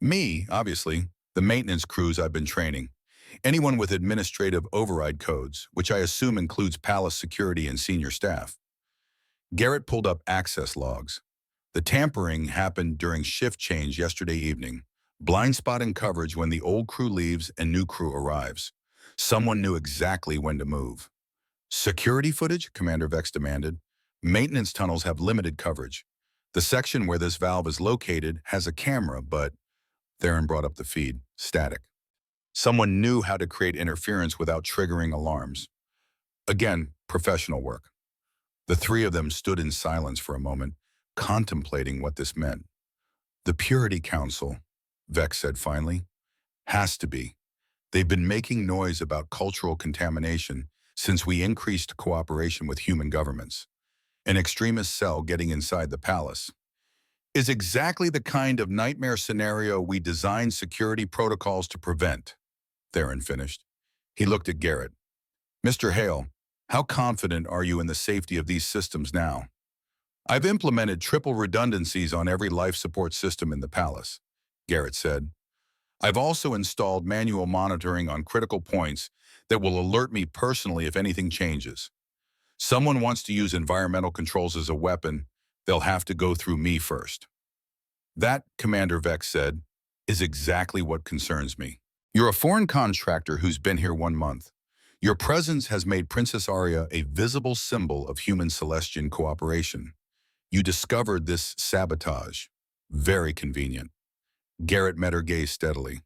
Speaker 1: Me, obviously, the maintenance crews I've been training. Anyone with administrative override codes, which I assume includes palace security and senior staff. Garrett pulled up access logs. The tampering happened during shift change yesterday evening. Blind spot in coverage when the old crew leaves and new crew arrives. Someone knew exactly when to move. Security footage? Commander Vex demanded. Maintenance tunnels have limited coverage. The section where this valve is located has a camera, but Theron brought up the feed. Static. Someone knew how to create interference without triggering alarms. Again, professional work. The three of them stood in silence for a moment, contemplating what this meant. The Purity Council, Vex said finally, has to be. They've been making noise about cultural contamination since we increased cooperation with human governments. An extremist cell getting inside the palace is exactly the kind of nightmare scenario we designed security protocols to prevent, Theron finished. He looked at Garrett. Mr. Hale, how confident are you in the safety of these systems now? I've implemented triple redundancies on every life support system in the palace, Garrett said. I've also installed manual monitoring on critical points that will alert me personally if anything changes. Someone wants to use environmental controls as a weapon, they'll have to go through me first. That, Commander Vex said, is exactly what concerns me. You're a foreign contractor who's been here 1 month. Your presence has made Princess Arya a visible symbol of human Celestian cooperation. You discovered this sabotage. Very convenient. Garrett met her gaze steadily.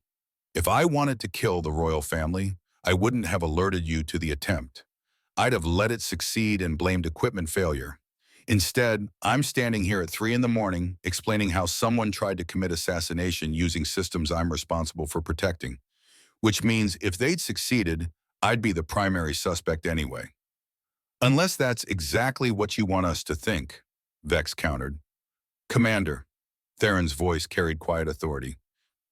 Speaker 1: If I wanted to kill the royal family, I wouldn't have alerted you to the attempt. I'd have let it succeed and blamed equipment failure. Instead, I'm standing here at 3 in the morning explaining how someone tried to commit assassination using systems I'm responsible for protecting. Which means if they'd succeeded, I'd be the primary suspect anyway. Unless that's exactly what you want us to think, Vex countered. Commander, Theron's voice carried quiet authority.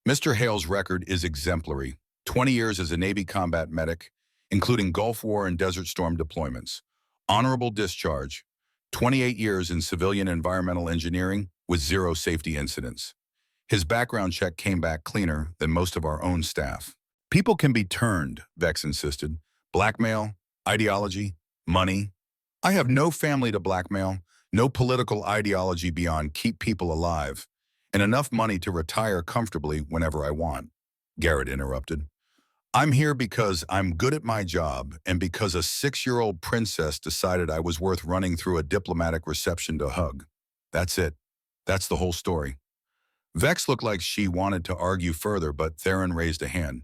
Speaker 1: Mr. Hale's record is exemplary. 20 years as a Navy combat medic, including Gulf War and Desert Storm deployments. Honorable discharge. 28 years in civilian environmental engineering with 0 safety incidents. His background check came back cleaner than most of our own staff. People can be turned, Vex insisted. Blackmail, ideology, money. I have no family to blackmail, no political ideology beyond keep people alive, and enough money to retire comfortably whenever I want. Garrett interrupted. I'm here because I'm good at my job and because a 6-year-old princess decided I was worth running through a diplomatic reception to hug. That's it. That's the whole story. Vex looked like she wanted to argue further, but Theron raised a hand.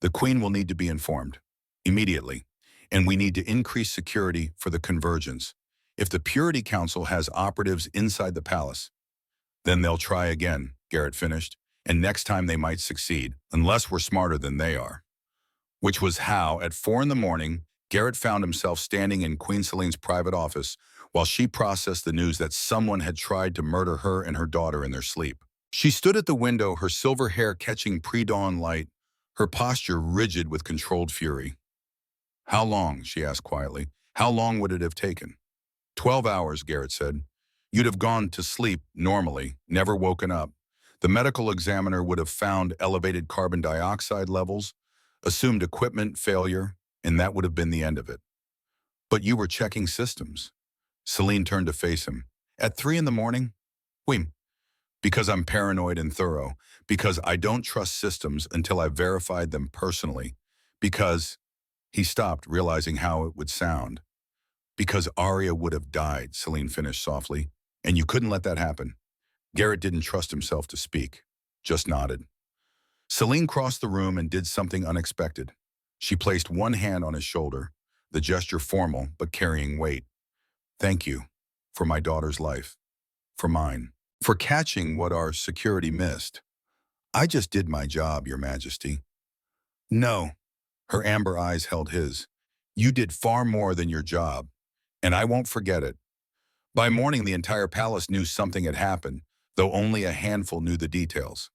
Speaker 1: The Queen will need to be informed. Immediately. And we need to increase security for the convergence. If the Purity Council has operatives inside the palace, then they'll try again, Garrett finished, and next time they might succeed, unless we're smarter than they are. Which was how, at 4 in the morning, Garrett found himself standing in Queen Celine's private office while she processed the news that someone had tried to murder her and her daughter in their sleep. She stood at the window, her silver hair catching pre-dawn light, her posture rigid with controlled fury. How long, she asked quietly, how long would it have taken? 12 hours, Garrett said. You'd have gone to sleep normally, never woken up. The medical examiner would have found elevated carbon dioxide levels, assumed equipment failure, and that would have been the end of it. But you were checking systems. Celine turned to face him. At 3 in the morning? Oui. Because I'm paranoid and thorough. Because I don't trust systems until I've verified them personally. Because... He stopped, realizing how it would sound. Because Arya would have died, Celine finished softly. And you couldn't let that happen. Garrett didn't trust himself to speak, just nodded. Celine crossed the room and did something unexpected. She placed one hand on his shoulder, the gesture formal but carrying weight. Thank you for my daughter's life, for mine, for catching what our security missed. I just did my job, Your Majesty. No, her amber eyes held his. You did far more than your job, and I won't forget it. By morning, the entire palace knew something had happened, though only a handful knew the details.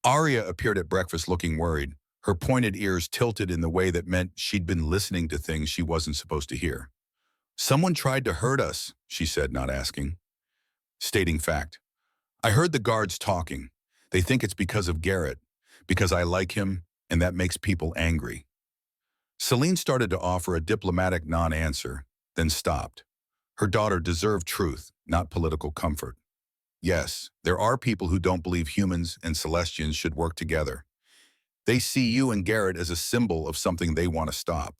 Speaker 1: Arya appeared at breakfast looking worried, her pointed ears tilted in the way that meant she'd been listening to things she wasn't supposed to hear. Someone tried to hurt us, she said, not asking. Stating fact. I heard the guards talking. They think it's because of Garrett, because I like him, and that makes people angry. Celine started to offer a diplomatic non-answer, then stopped. Her daughter deserved truth, not political comfort. Yes, there are people who don't believe humans and Celestians should work together. They see you and Garrett as a symbol of something they want to stop.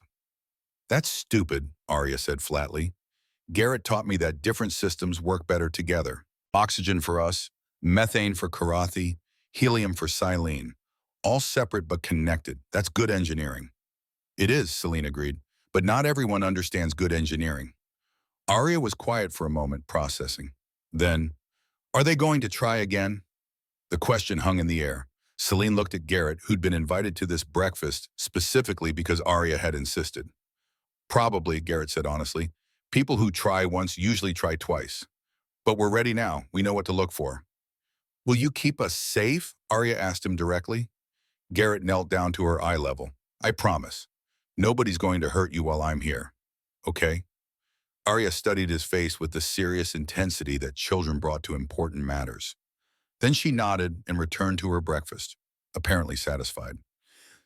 Speaker 1: That's stupid, Arya said flatly. Garrett taught me that different systems work better together. Oxygen for us, methane for Karathi, helium for Silene. All separate but connected. That's good engineering. It is, Celine agreed, but not everyone understands good engineering. Arya was quiet for a moment, processing. Then, are they going to try again? The question hung in the air. Celine looked at Garrett, who'd been invited to this breakfast specifically because Arya had insisted. Probably, Garrett said honestly. People who try once usually try twice. But we're ready now. We know what to look for. Will you keep us safe? Arya asked him directly. Garrett knelt down to her eye level. I promise. Nobody's going to hurt you while I'm here. Okay? Arya studied his face with the serious intensity that children brought to important matters. Then she nodded and returned to her breakfast, apparently satisfied.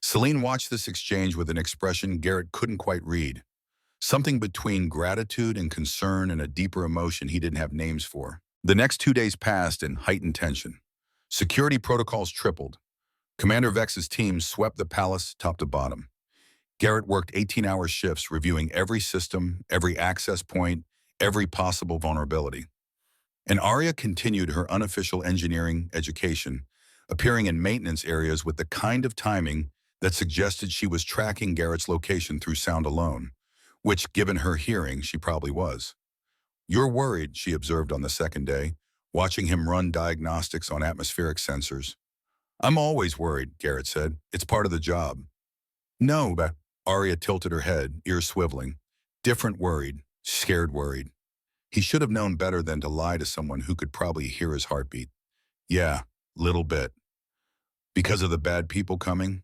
Speaker 1: Celine watched this exchange with an expression Garrett couldn't quite read. Something between gratitude and concern and a deeper emotion he didn't have names for. The next 2 days passed in heightened tension. Security protocols tripled. Commander Vex's team swept the palace top to bottom. Garrett worked 18-hour shifts reviewing every system, every access point, every possible vulnerability. And Arya continued her unofficial engineering education, appearing in maintenance areas with the kind of timing that suggested she was tracking Garrett's location through sound alone, which, given her hearing, she probably was. You're worried, she observed on the second day, watching him run diagnostics on atmospheric sensors. I'm always worried, Garrett said. It's part of the job. No, but Arya tilted her head, ears swiveling. Different worried, scared worried. He should have known better than to lie to someone who could probably hear his heartbeat. Yeah, little bit. Because of the bad people coming?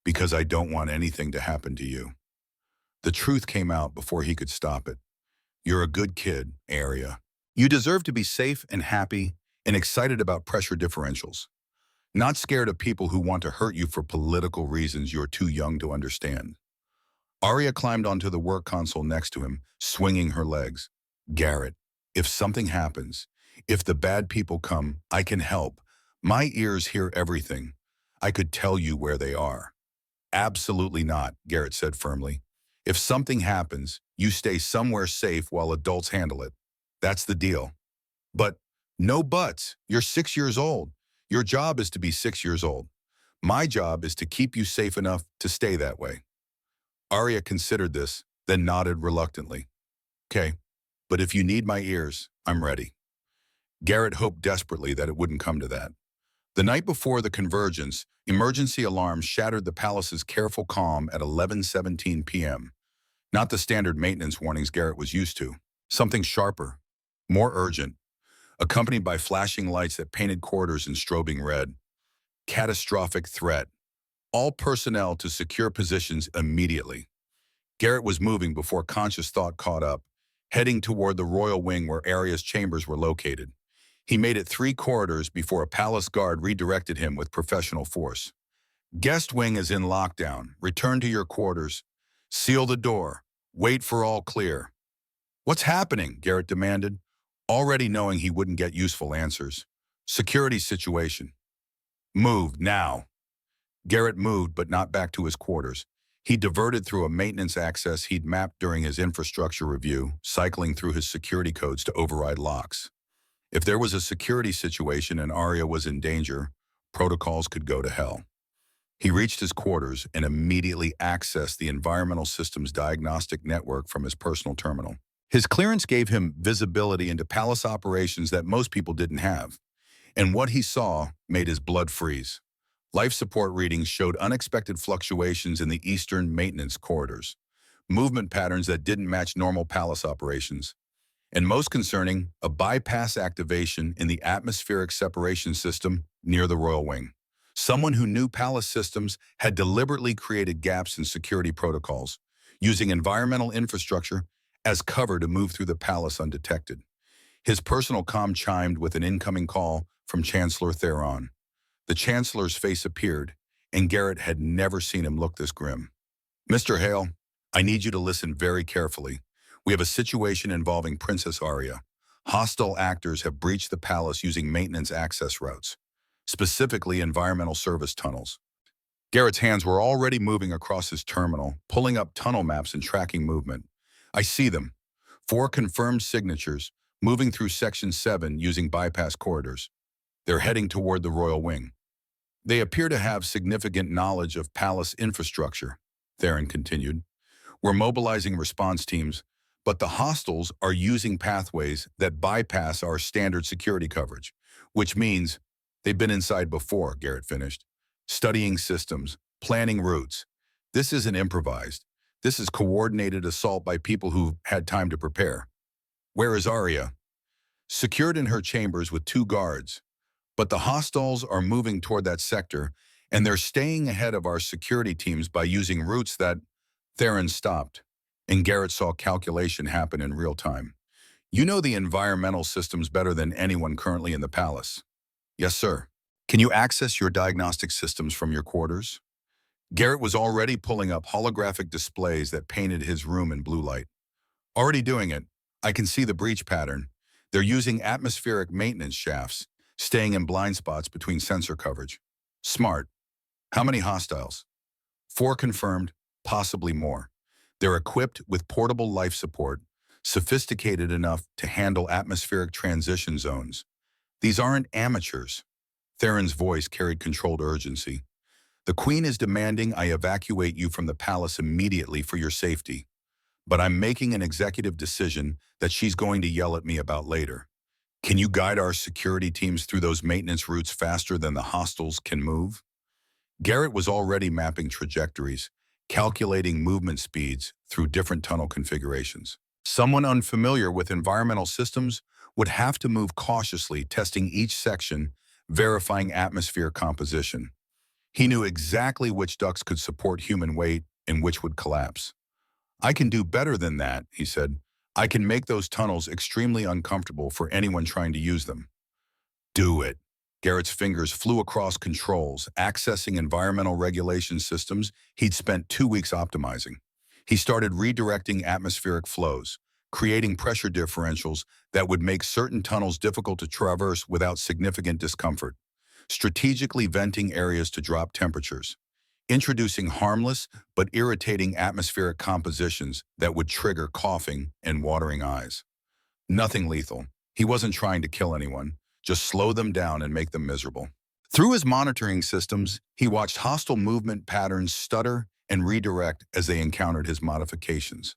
Speaker 1: Because I don't want anything to happen to you. The truth came out before he could stop it. You're a good kid, Arya. You deserve to be safe and happy and excited about pressure differentials. Not scared of people who want to hurt you for political reasons you're too young to understand. Arya climbed onto the work console next to him, swinging her legs. Garrett, if something happens, if the bad people come, I can help. My ears hear everything. I could tell you where they are. Absolutely not, Garrett said firmly. If something happens, you stay somewhere safe while adults handle it. That's the deal. But no buts. You're 6 years old. Your job is to be 6 years old. My job is to keep you safe enough to stay that way. Arya considered this, then nodded reluctantly. Okay, but if you need my ears, I'm ready. Garrett hoped desperately that it wouldn't come to that. The night before the convergence, emergency alarms shattered the palace's careful calm at 11:17 p.m. Not the standard maintenance warnings Garrett was used to. Something sharper, more urgent, accompanied by flashing lights that painted corridors in strobing red. Catastrophic threat. All personnel to secure positions immediately. Garrett was moving before conscious thought caught up, heading toward the royal wing where Arya's chambers were located. He made it 3 corridors before a palace guard redirected him with professional force. Guest wing is in lockdown. Return to your quarters. Seal the door. Wait for all clear. What's happening? Garrett demanded, already knowing he wouldn't get useful answers. Security situation. Move, now. Garrett moved, but not back to his quarters. He diverted through a maintenance access he'd mapped during his infrastructure review, cycling through his security codes to override locks. If there was a security situation and Arya was in danger, protocols could go to hell. He reached his quarters and immediately accessed the environmental systems diagnostic network from his personal terminal. His clearance gave him visibility into palace operations that most people didn't have, and what he saw made his blood freeze. Life support readings showed unexpected fluctuations in the eastern maintenance corridors, movement patterns that didn't match normal palace operations, and most concerning, a bypass activation in the atmospheric separation system near the royal wing. Someone who knew palace systems had deliberately created gaps in security protocols, using environmental infrastructure as cover to move through the palace undetected. His personal comm chimed with an incoming call from Chancellor Theron. The Chancellor's face appeared, and Garrett had never seen him look this grim. "Mr. Hale, I need you to listen very carefully. We have a situation involving Princess Arya. Hostile actors have breached the palace using maintenance access routes, specifically environmental service tunnels." Garrett's hands were already moving across his terminal, pulling up tunnel maps and tracking movement. "I see them. 4 confirmed signatures, moving through Section 7 using bypass corridors. They're heading toward the royal wing. They appear to have significant knowledge of palace infrastructure," Theron continued. "We're mobilizing response teams, but the hostiles are using pathways that bypass our standard security coverage, which means they've been inside before," Garrett finished. "Studying systems, planning routes. This isn't improvised. This is coordinated assault by people who've had time to prepare." "Where is Arya?" "Secured in her chambers with 2 guards. But the hostiles are moving toward that sector, and they're staying ahead of our security teams by using routes that—" Theron stopped, and Garrett saw calculation happen in real time. "You know the environmental systems better than anyone currently in the palace." "Yes, sir." "Can you access your diagnostic systems from your quarters?" Garrett was already pulling up holographic displays that painted his room in blue light. "Already doing it. I can see the breach pattern. They're using atmospheric maintenance shafts, staying in blind spots between sensor coverage." "Smart. How many hostiles?" "4 confirmed, possibly more. They're equipped with portable life support, sophisticated enough to handle atmospheric transition zones. These aren't amateurs." Theron's voice carried controlled urgency. "The Queen is demanding I evacuate you from the palace immediately for your safety. But I'm making an executive decision that she's going to yell at me about later. Can you guide our security teams through those maintenance routes faster than the hostiles can move?" Garrett was already mapping trajectories, calculating movement speeds through different tunnel configurations. Someone unfamiliar with environmental systems would have to move cautiously, testing each section, verifying atmosphere composition. He knew exactly which ducts could support human weight and which would collapse. "I can do better than that," he said. "I can make those tunnels extremely uncomfortable for anyone trying to use them." "Do it." Garrett's fingers flew across controls, accessing environmental regulation systems he'd spent 2 weeks optimizing. He started redirecting atmospheric flows, creating pressure differentials that would make certain tunnels difficult to traverse without significant discomfort, strategically venting areas to drop temperatures, introducing harmless but irritating atmospheric compositions that would trigger coughing and watering eyes. Nothing lethal. He wasn't trying to kill anyone, just slow them down and make them miserable. Through his monitoring systems, he watched hostile movement patterns stutter and redirect as they encountered his modifications.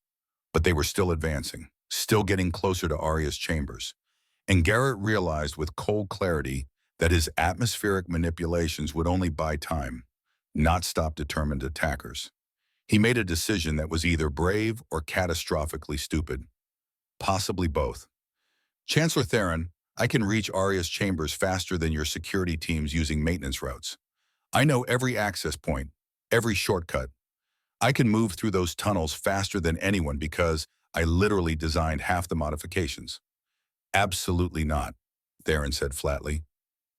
Speaker 1: But they were still advancing, still getting closer to Arya's chambers. And Garrett realized with cold clarity that his atmospheric manipulations would only buy time, not stop determined attackers. He made a decision that was either brave or catastrophically stupid. Possibly both. "Chancellor Theron, I can reach Arya's chambers faster than your security teams using maintenance routes. I know every access point, every shortcut. I can move through those tunnels faster than anyone because I literally designed half the modifications." "Absolutely not," Theron said flatly.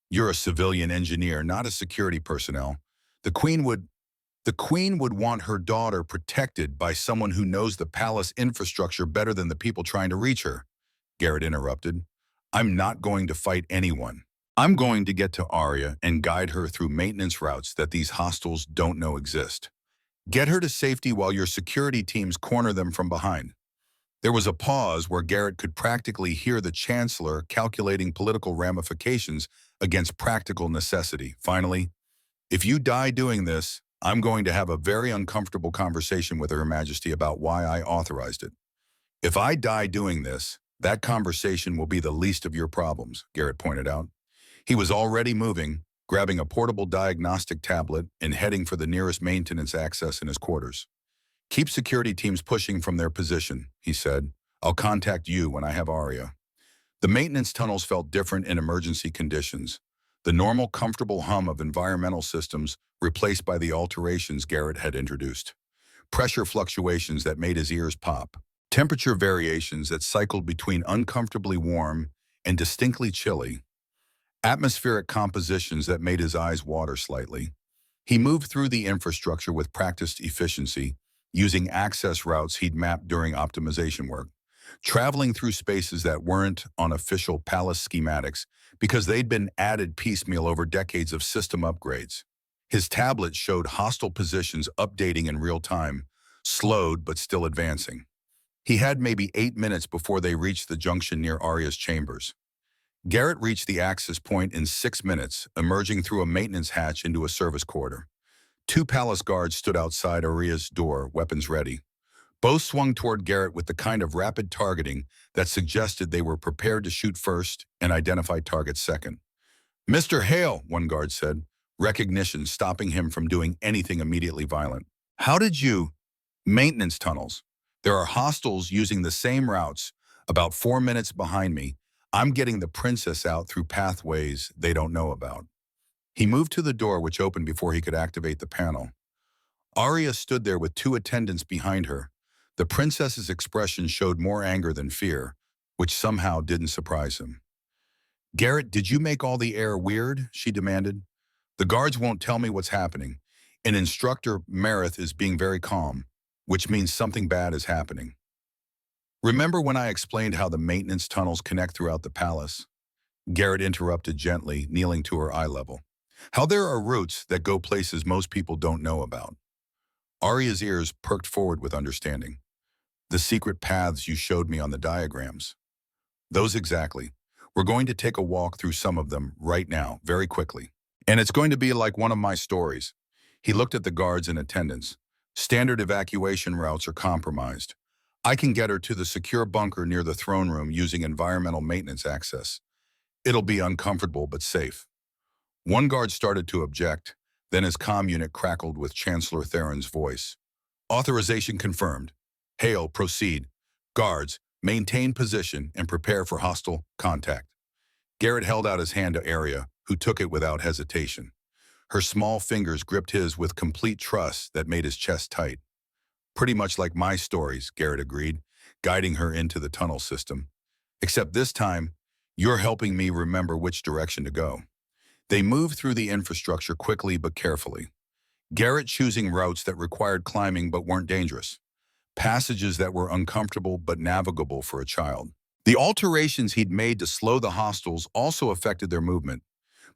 Speaker 1: "You're a civilian engineer, not a security personnel. The Queen would want her daughter protected by someone who knows the palace infrastructure better than the people trying to reach her," Garrett interrupted. "I'm not going to fight anyone. I'm going to get to Arya and guide her through maintenance routes that these hostiles don't know exist." Get her to safety while your security teams corner them from behind. There was a pause where Garrett could practically hear the Chancellor calculating political ramifications against practical necessity. Finally, if you die doing this, I'm going to have a very uncomfortable conversation with Her Majesty about why I authorized it. If I die doing this, that conversation will be the least of your problems, Garrett pointed out. He was already moving, grabbing a portable diagnostic tablet and heading for the nearest maintenance access in his quarters. Keep security teams pushing from their position, he said. I'll contact you when I have Arya. The maintenance tunnels felt different in emergency conditions. The normal, comfortable hum of environmental systems replaced by the alterations Garrett had introduced. Pressure fluctuations that made his ears pop. Temperature variations that cycled between uncomfortably warm and distinctly chilly. Atmospheric compositions that made his eyes water slightly. He moved through the infrastructure with practiced efficiency, using access routes he'd mapped during optimization work, traveling through spaces that weren't on official palace schematics because they'd been added piecemeal over decades of system upgrades. His tablet showed hostile positions updating in real time, slowed but still advancing. He had maybe 8 minutes before they reached the junction near Arya's chambers. Garrett reached the access point in 6 minutes, emerging through a maintenance hatch into a service corridor. 2 palace guards stood outside Arya's door, weapons ready. Both swung toward Garrett with the kind of rapid targeting that suggested they were prepared to shoot first and identify targets second. Mr. Hale, one guard said, recognition stopping him from doing anything immediately violent. How did you? Maintenance tunnels. There are hostiles using the same routes, about 4 minutes behind me. I'm getting the princess out through pathways they don't know about. He moved to the door, which opened before he could activate the panel. Arya stood there with 2 attendants behind her. The princess's expression showed more anger than fear, which somehow didn't surprise him. Garrett, did you make all the air weird? She demanded. The guards won't tell me what's happening. And Instructor Marith is being very calm, which means something bad is happening. Remember when I explained how the maintenance tunnels connect throughout the palace? Garrett interrupted gently, kneeling to her eye level. How there are routes that go places most people don't know about. Arya's ears perked forward with understanding. The secret paths you showed me on the diagrams. Those exactly. We're going to take a walk through some of them right now, very quickly. And it's going to be like one of my stories. He looked at the guards in attendance. Standard evacuation routes are compromised. I can get her to the secure bunker near the throne room using environmental maintenance access. It'll be uncomfortable but safe. One guard started to object, then his comm unit crackled with Chancellor Theron's voice. Authorization confirmed. Hale, proceed. Guards, maintain position and prepare for hostile contact. Garrett held out his hand to Arya, who took it without hesitation. Her small fingers gripped his with complete trust that made his chest tight. Pretty much like my stories, Garrett agreed, guiding her into the tunnel system. Except this time, you're helping me remember which direction to go. They moved through the infrastructure quickly but carefully. Garrett choosing routes that required climbing but weren't dangerous. Passages that were uncomfortable but navigable for a child. The alterations he'd made to slow the hostiles also affected their movement,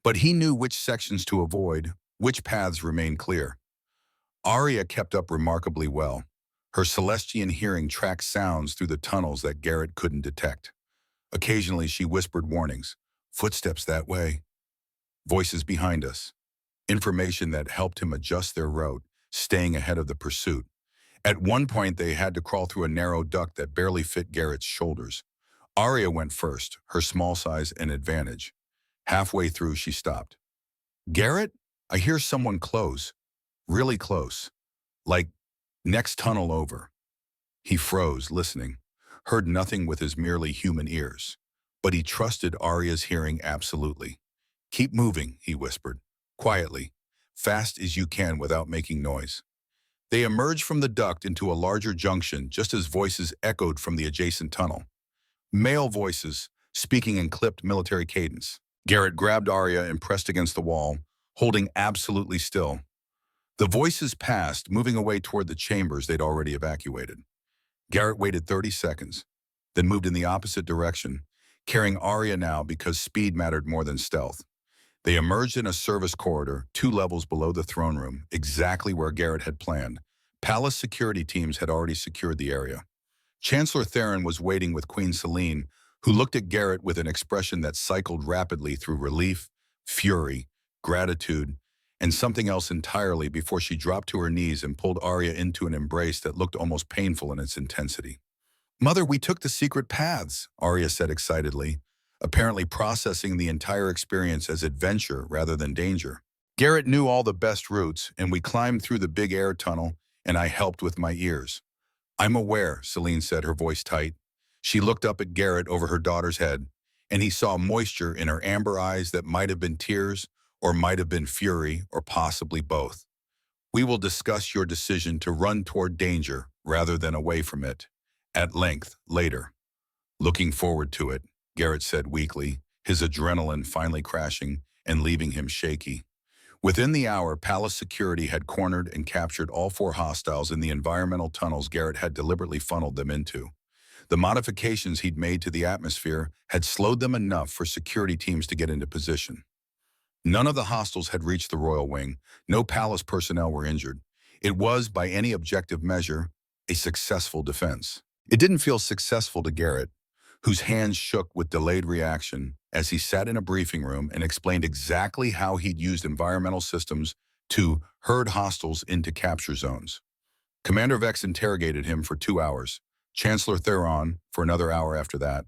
Speaker 1: but he knew which sections to avoid, which paths remained clear. Arya kept up remarkably well. Her Celestian hearing tracked sounds through the tunnels that Garrett couldn't detect. Occasionally she whispered warnings. Footsteps that way. Voices behind us. Information that helped him adjust their route, staying ahead of the pursuit. At one point they had to crawl through a narrow duct that barely fit Garrett's shoulders. Arya went first, her small size an advantage. Halfway through she stopped. Garrett? I hear someone close. Really close. Like, next tunnel over. He froze, listening. Heard nothing with his merely human ears. But he trusted Arya's hearing absolutely. Keep moving, he whispered. Quietly. Fast as you can without making noise. They emerged from the duct into a larger junction just as voices echoed from the adjacent tunnel. Male voices, speaking in clipped military cadence. Garrett grabbed Arya and pressed against the wall, holding absolutely still. The voices passed, moving away toward the chambers they'd already evacuated. Garrett waited 30 seconds, then moved in the opposite direction, carrying Arya now because speed mattered more than stealth. They emerged in a service corridor, 2 levels below the throne room, exactly where Garrett had planned. Palace security teams had already secured the area. Chancellor Theron was waiting with Queen Selene, who looked at Garrett with an expression that cycled rapidly through relief, fury, gratitude, and something else entirely before she dropped to her knees and pulled Arya into an embrace that looked almost painful in its intensity. "Mother, we took the secret paths," Arya said excitedly, apparently processing the entire experience as adventure rather than danger. "Garrett knew all the best routes, and we climbed through the big air tunnel, and I helped with my ears." "I'm aware," Selene said, her voice tight. She looked up at Garrett over her daughter's head, and he saw moisture in her amber eyes that might have been tears, or might have been fury, or possibly both. "We will discuss your decision to run toward danger rather than away from it, at length, later." "Looking forward to it," Garrett said weakly, his adrenaline finally crashing and leaving him shaky. Within the hour, Palace security had cornered and captured all four hostiles in the environmental tunnels Garrett had deliberately funneled them into. The modifications he'd made to the atmosphere had slowed them enough for security teams to get into position. None of the hostiles had reached the royal wing. No palace personnel were injured. It was, by any objective measure, a successful defense. It didn't feel successful to Garrett, whose hands shook with delayed reaction as he sat in a briefing room and explained exactly how he'd used environmental systems to herd hostiles into capture zones. Commander Vex interrogated him for 2 hours, Chancellor Theron for another hour after that.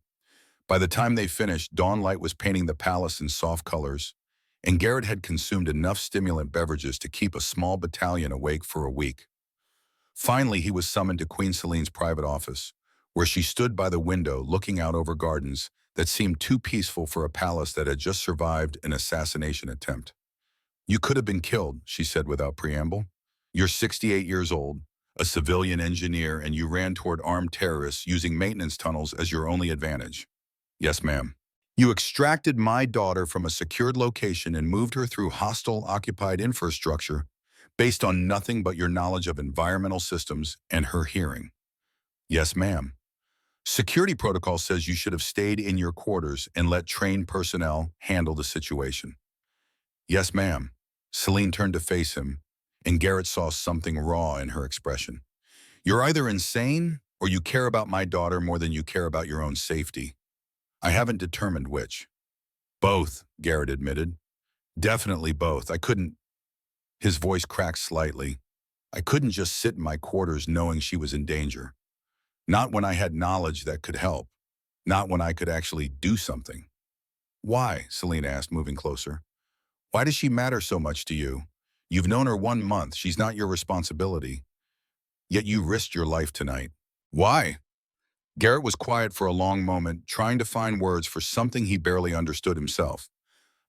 Speaker 1: By the time they finished, dawn light was painting the palace in soft colors, and Garrett had consumed enough stimulant beverages to keep a small battalion awake for a week. Finally, he was summoned to Queen Selene's private office, where she stood by the window looking out over gardens that seemed too peaceful for a palace that had just survived an assassination attempt. "You could have been killed," she said without preamble. "You're 68 years old, a civilian engineer, and you ran toward armed terrorists using maintenance tunnels as your only advantage." "Yes, ma'am." "You extracted my daughter from a secured location and moved her through hostile occupied infrastructure based on nothing but your knowledge of environmental systems and her hearing." "Yes, ma'am." "Security protocol says you should have stayed in your quarters and let trained personnel handle the situation." "Yes, ma'am." Selene turned to face him, and Garrett saw something raw in her expression. "You're either insane or you care about my daughter more than you care about your own safety. I haven't determined which." "Both," Garrett admitted. "Definitely both. I couldn't—" His voice cracked slightly. "I couldn't just sit in my quarters knowing she was in danger. Not when I had knowledge that could help. Not when I could actually do something." "Why?" Selene asked, moving closer. "Why does she matter so much to you? You've known her 1 month. She's not your responsibility. Yet you risked your life tonight. Why?" Garrett was quiet for a long moment, trying to find words for something he barely understood himself.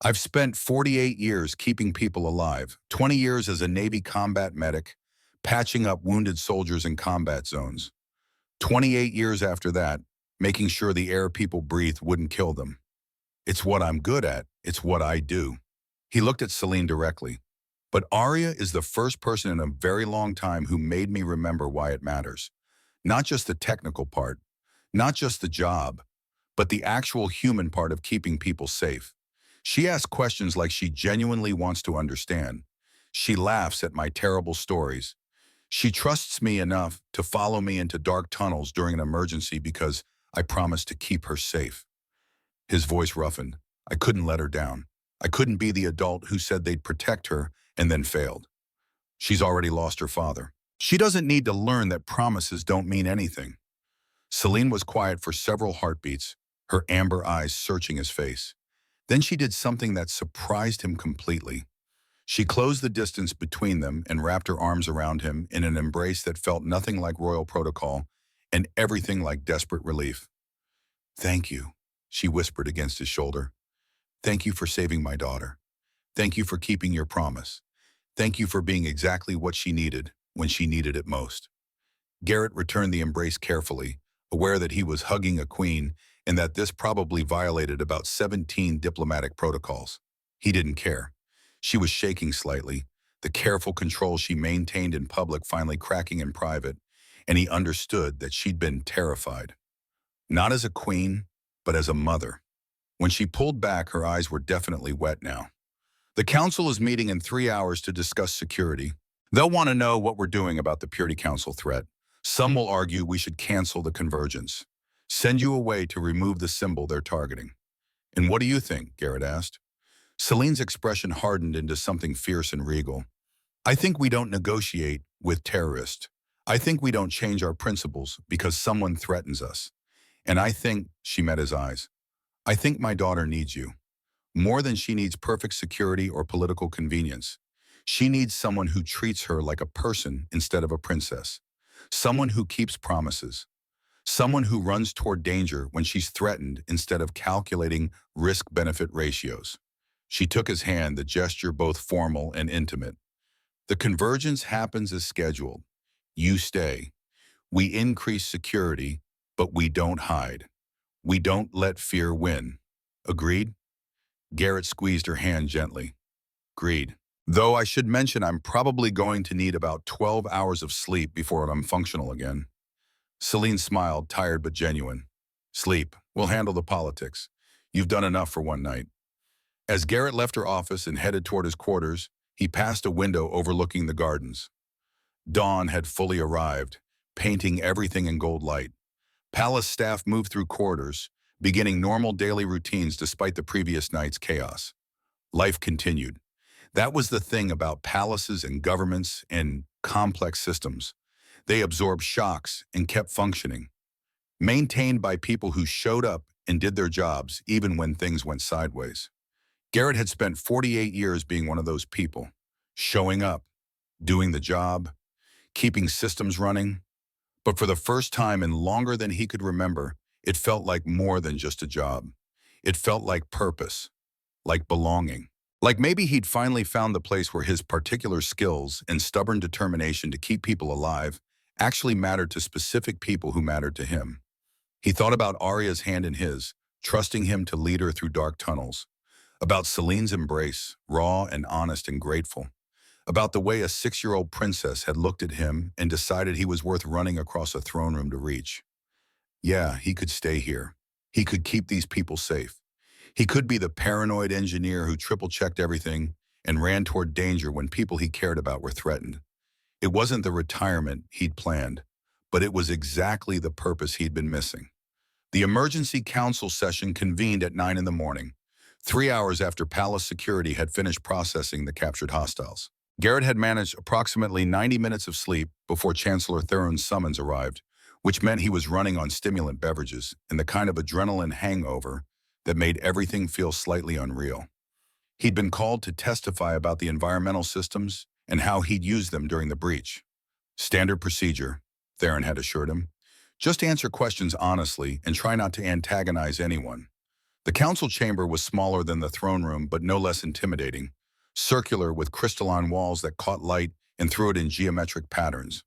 Speaker 1: "I've spent 48 years keeping people alive, 20 years as a Navy combat medic, patching up wounded soldiers in combat zones. 28 years after that, making sure the air people breathed wouldn't kill them. It's what I'm good at. It's what I do." He looked at Selene directly. "But Arya is the first person in a very long time who made me remember why it matters. Not just the technical part, not just the job, but the actual human part of keeping people safe. She asks questions like she genuinely wants to understand. She laughs at my terrible stories. She trusts me enough to follow me into dark tunnels during an emergency because I promised to keep her safe." His voice roughened. "I couldn't let her down. I couldn't be the adult who said they'd protect her and then failed. She's already lost her father. She doesn't need to learn that promises don't mean anything." Selene was quiet for several heartbeats, her amber eyes searching his face. Then she did something that surprised him completely. She closed the distance between them and wrapped her arms around him in an embrace that felt nothing like royal protocol and everything like desperate relief. "Thank you," she whispered against his shoulder. "Thank you for saving my daughter. Thank you for keeping your promise. Thank you for being exactly what she needed when she needed it most." Garrett returned the embrace carefully, aware that he was hugging a queen and that this probably violated about 17 diplomatic protocols. He didn't care. She was shaking slightly, the careful control she maintained in public finally cracking in private, and he understood that she'd been terrified. Not as a queen, but as a mother. When she pulled back, her eyes were definitely wet now. "The council is meeting in 3 hours to discuss security. They'll want to know what we're doing about the Purity Council threat. Some will argue we should cancel the convergence. Send you away to remove the symbol they're targeting. And what do you think? Garrett asked. Celine's expression hardened into something fierce and regal. I think we don't negotiate with terrorists. I think we don't change our principles because someone threatens us. And I think, she met his eyes, I think my daughter needs you. More than she needs perfect security or political convenience. She needs someone who treats her like a person instead of a princess. Someone who keeps promises. Someone who runs toward danger when she's threatened instead of calculating risk-benefit ratios. She took his hand, the gesture both formal and intimate. The convergence happens as scheduled. You stay. We increase security, but we don't hide. We don't let fear win. Agreed? Garrett squeezed her hand gently. Agreed. Though I should mention I'm probably going to need about 12 hours of sleep before I'm functional again. Celine smiled, tired but genuine. Sleep. We'll handle the politics. You've done enough for one night. As Garrett left her office and headed toward his quarters, he passed a window overlooking the gardens. Dawn had fully arrived, painting everything in gold light. Palace staff moved through corridors, beginning normal daily routines despite the previous night's chaos. Life continued. That was the thing about palaces and governments and complex systems. They absorbed shocks and kept functioning, maintained by people who showed up and did their jobs even when things went sideways. Garrett had spent 48 years being one of those people, showing up, doing the job, keeping systems running. But for the first time and longer than he could remember, it felt like more than just a job. It felt like purpose, like belonging. Like maybe he'd finally found the place where his particular skills and stubborn determination to keep people alive actually mattered to specific people who mattered to him. He thought about Arya's hand in his, trusting him to lead her through dark tunnels. About Celine's embrace, raw and honest and grateful. About the way a 6-year-old princess had looked at him and decided he was worth running across a throne room to reach. Yeah, he could stay here. He could keep these people safe. He could be the paranoid engineer who triple-checked everything and ran toward danger when people he cared about were threatened. It wasn't the retirement he'd planned, but it was exactly the purpose he'd been missing. The emergency council session convened at 9 in the morning, 3 hours after palace security had finished processing the captured hostiles. Garrett had managed approximately 90 minutes of sleep before Chancellor Theron's summons arrived, which meant he was running on stimulant beverages and the kind of adrenaline hangover that made everything feel slightly unreal. He'd been called to testify about the environmental systems and how he'd used them during the breach. Standard procedure, Theron had assured him. Just answer questions honestly and try not to antagonize anyone. The council chamber was smaller than the throne room, but no less intimidating, circular with crystalline walls that caught light and threw it in geometric patterns.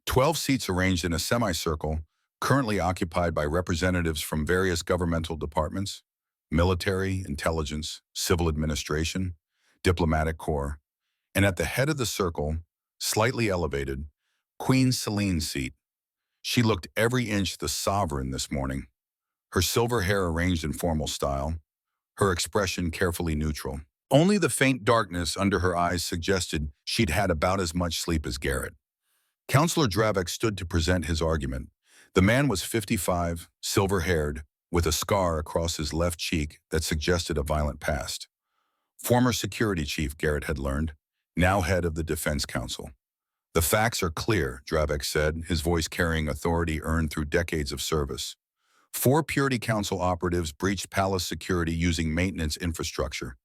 Speaker 1: 12 seats arranged in a semicircle, currently occupied by representatives from various governmental departments, military, intelligence, civil administration, diplomatic corps, and at the head of the circle, slightly elevated, Queen Celine's seat. She looked every inch the sovereign this morning, her silver hair arranged in formal style, her expression carefully neutral. Only the faint darkness under her eyes suggested she'd had about as much sleep as Garrett. Counselor Dravek stood to present his argument. The man was 55, silver-haired, with a scar across his left cheek that suggested a violent past. Former security chief, Garrett had learned, now head of the Defense Council. The facts are clear, Dravek said, his voice carrying authority earned through decades of service. 4 Purity Council operatives breached palace security using maintenance infrastructure.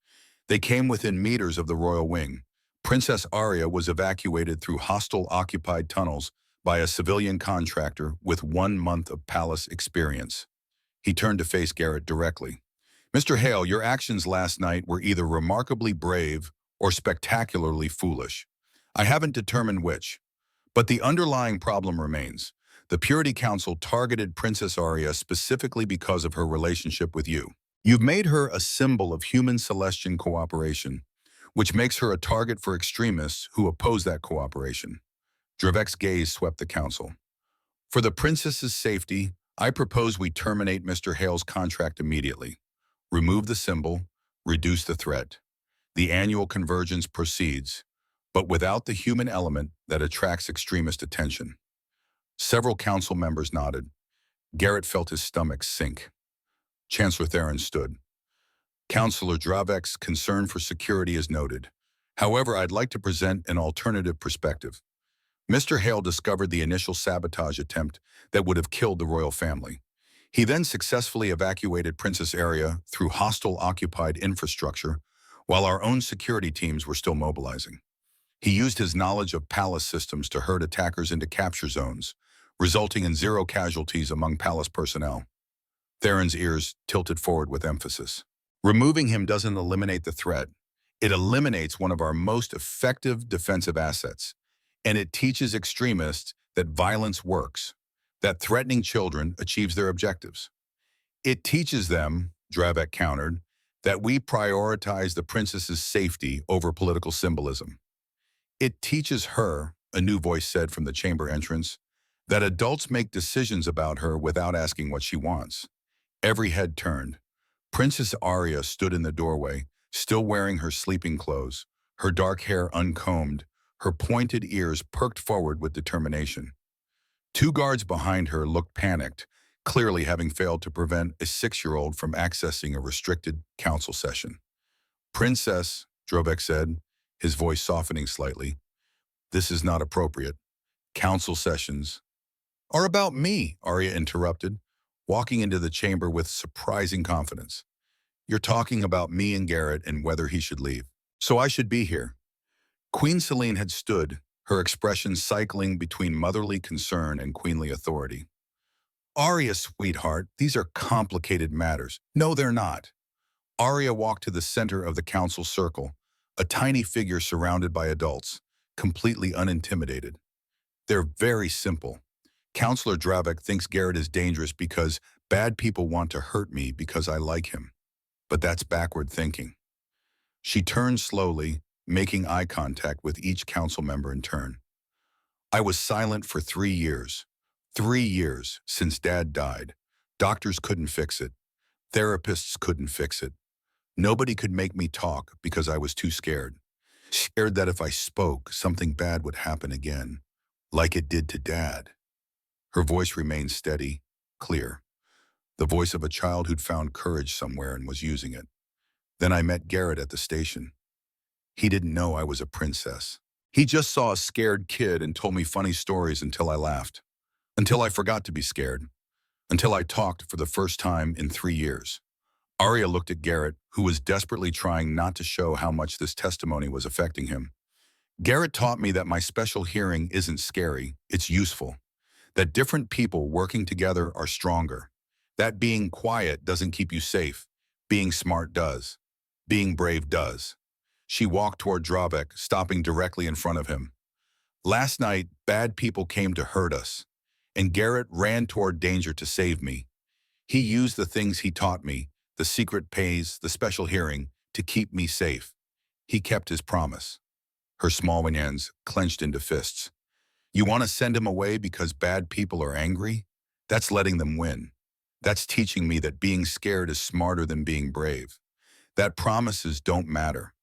Speaker 1: They came within meters of the royal wing. Princess Arya was evacuated through hostile occupied tunnels by a civilian contractor with 1 month of palace experience. He turned to face Garrett directly. Mr. Hale, your actions last night were either remarkably brave or spectacularly foolish. I haven't determined which. But the underlying problem remains. The Purity Council targeted Princess Arya specifically because of her relationship with you. You've made her a symbol of human-Celestian cooperation, which makes her a target for extremists who oppose that cooperation. Dravek's gaze swept the council. For the princess's safety, I propose we terminate Mr. Hale's contract immediately. Remove the symbol, reduce the threat. The annual convergence proceeds. but without the human element that attracts extremist attention. Several council members nodded. Garrett felt his stomach sink. Chancellor Theron stood. Councillor Dravek's concern for security is noted. However, I'd like to present an alternative perspective. Mr. Hale discovered the initial sabotage attempt that would have killed the royal family. He then successfully evacuated Princess Area through hostile-occupied infrastructure while our own security teams were still mobilizing. He used his knowledge of palace systems to herd attackers into capture zones, resulting in 0 casualties among palace personnel. Theron's ears tilted forward with emphasis. Removing him doesn't eliminate the threat. It eliminates one of our most effective defensive assets, and it teaches extremists that violence works, that threatening children achieves their objectives. It teaches them, Dravek countered, that we prioritize the princess's safety over political symbolism. It teaches her, a new voice said from the chamber entrance, that adults make decisions about her without asking what she wants. Every head turned. Princess Arya stood in the doorway, still wearing her sleeping clothes, her dark hair uncombed, her pointed ears perked forward with determination. 2 guards behind her looked panicked, clearly having failed to prevent a 6-year-old from accessing a restricted council session. Princess, Dravek said, his voice softening slightly, this is not appropriate. Council sessions are about me, Arya interrupted, walking into the chamber with surprising confidence. You're talking about me and Garrett and whether he should leave. So I should be here. Queen Selene had stood, her expression cycling between motherly concern and queenly authority. Arya, sweetheart, these are complicated matters. No, they're not. Arya walked to the center of the council circle, a tiny figure surrounded by adults, completely unintimidated. They're very simple. Councillor Dravek thinks Garrett is dangerous because bad people want to hurt me because I like him. But that's backward thinking. She turned slowly, making eye contact with each council member in turn. I was silent for 3 years. 3 years since Dad died. Doctors couldn't fix it. Therapists couldn't fix it. Nobody could make me talk because I was too scared. Scared that if I spoke, something bad would happen again, like it did to Dad. Her voice remained steady, clear. The voice of a child who'd found courage somewhere and was using it. Then I met Garrett at the station. He didn't know I was a princess. He just saw a scared kid and told me funny stories until I laughed. Until I forgot to be scared. Until I talked for the first time in 3 years. Arya looked at Garrett, who was desperately trying not to show how much this testimony was affecting him. Garrett taught me that my special hearing isn't scary, it's useful. That different people working together are stronger. That being quiet doesn't keep you safe. Being smart does. Being brave does. She walked toward Dravek, stopping directly in front of him. Last night, bad people came to hurt us, and Garrett ran toward danger to save me. He used the things he taught me, the secret pays, the special hearing, to keep me safe. He kept his promise. Her small hands clenched into fists. You want to send him away because bad people are angry? That's letting them win. That's teaching me that being scared is smarter than being brave. That promises don't matter.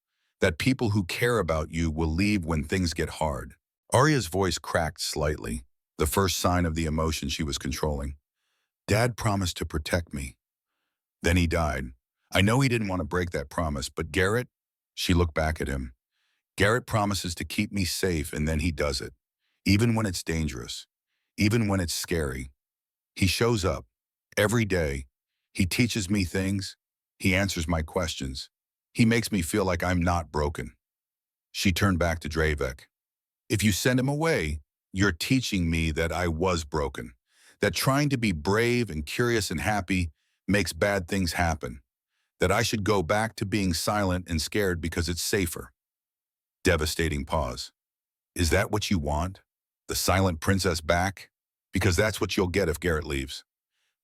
Speaker 1: That people who care about you will leave when things get hard. Arya's voice cracked slightly, the first sign of the emotion she was controlling. Dad promised to protect me. Then he died. I know he didn't want to break that promise, but Garrett, she looked back at him. Garrett promises to keep me safe, and then he does it. Even when it's dangerous. Even when it's scary. He shows up. Every day. He teaches me things. He answers my questions. He makes me feel like I'm not broken. She turned back to Dravek. If you send him away, you're teaching me that I was broken. That trying to be brave and curious and happy makes bad things happen. That I should go back to being silent and scared because it's safer. Devastating pause. Is that what you want? The silent princess back? Because that's what you'll get if Garrett leaves.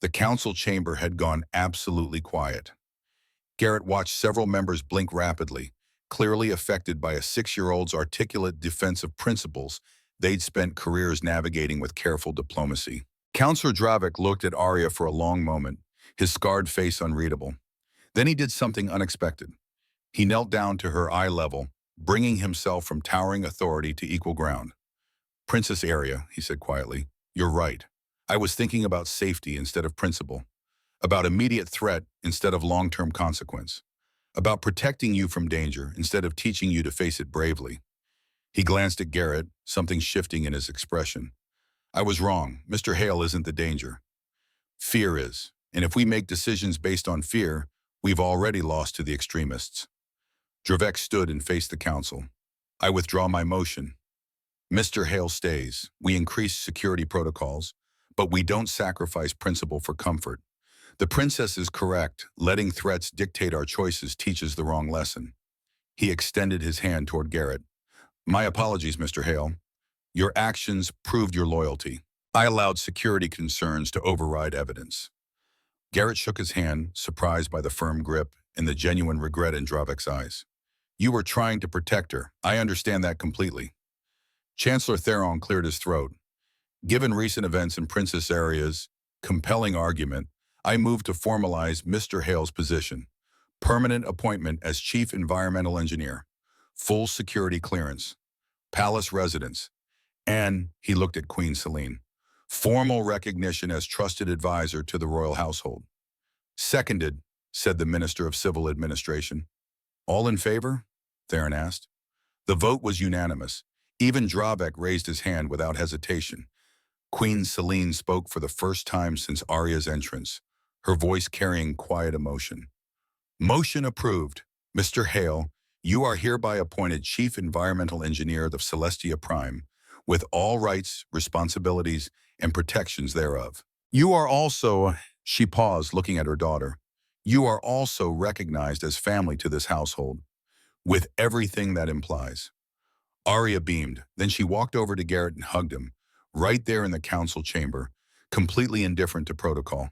Speaker 1: The council chamber had gone absolutely quiet. Garrett watched several members blink rapidly, clearly affected by a 6-year-old's articulate defensive principles they'd spent careers navigating with careful diplomacy. Councillor Dravek looked at Arya for a long moment, his scarred face unreadable. Then he did something unexpected. He knelt down to her eye level, bringing himself from towering authority to equal ground. Princess Arya, he said quietly, you're right. I was thinking about safety instead of principle, about immediate threat instead of long-term consequence, about protecting you from danger instead of teaching you to face it bravely. He glanced at Garrett, something shifting in his expression. I was wrong. Mr. Hale isn't the danger. Fear is. And if we make decisions based on fear, we've already lost to the extremists. Dravex stood and faced the council. I withdraw my motion. Mr. Hale stays. We increase security protocols, but we don't sacrifice principle for comfort. The princess is correct. Letting threats dictate our choices teaches the wrong lesson. He extended his hand toward Garrett. My apologies, Mr. Hale. Your actions proved your loyalty. I allowed security concerns to override evidence. Garrett shook his hand, surprised by the firm grip and the genuine regret in Dravek's eyes. You were trying to protect her. I understand that completely. Chancellor Theron cleared his throat. Given recent events in Princess Arya's compelling argument, I move to formalize Mr. Hale's position. Permanent appointment as Chief Environmental Engineer. Full security clearance. Palace residence. And, he looked at Queen Selene, formal recognition as trusted advisor to the royal household. Seconded, said the Minister of Civil Administration. All in favor? Theron asked. The vote was unanimous. Even Dravek raised his hand without hesitation. Queen Selene spoke for the first time since Arya's entrance, her voice carrying quiet emotion. Motion approved. Mr. Hale, you are hereby appointed Chief Environmental Engineer of Celestia Prime, with all rights, responsibilities, and protections thereof. You are also, she paused, looking at her daughter, you are also recognized as family to this household, with everything that implies. Arya beamed, then she walked over to Garrett and hugged him, right there in the council chamber, completely indifferent to protocol.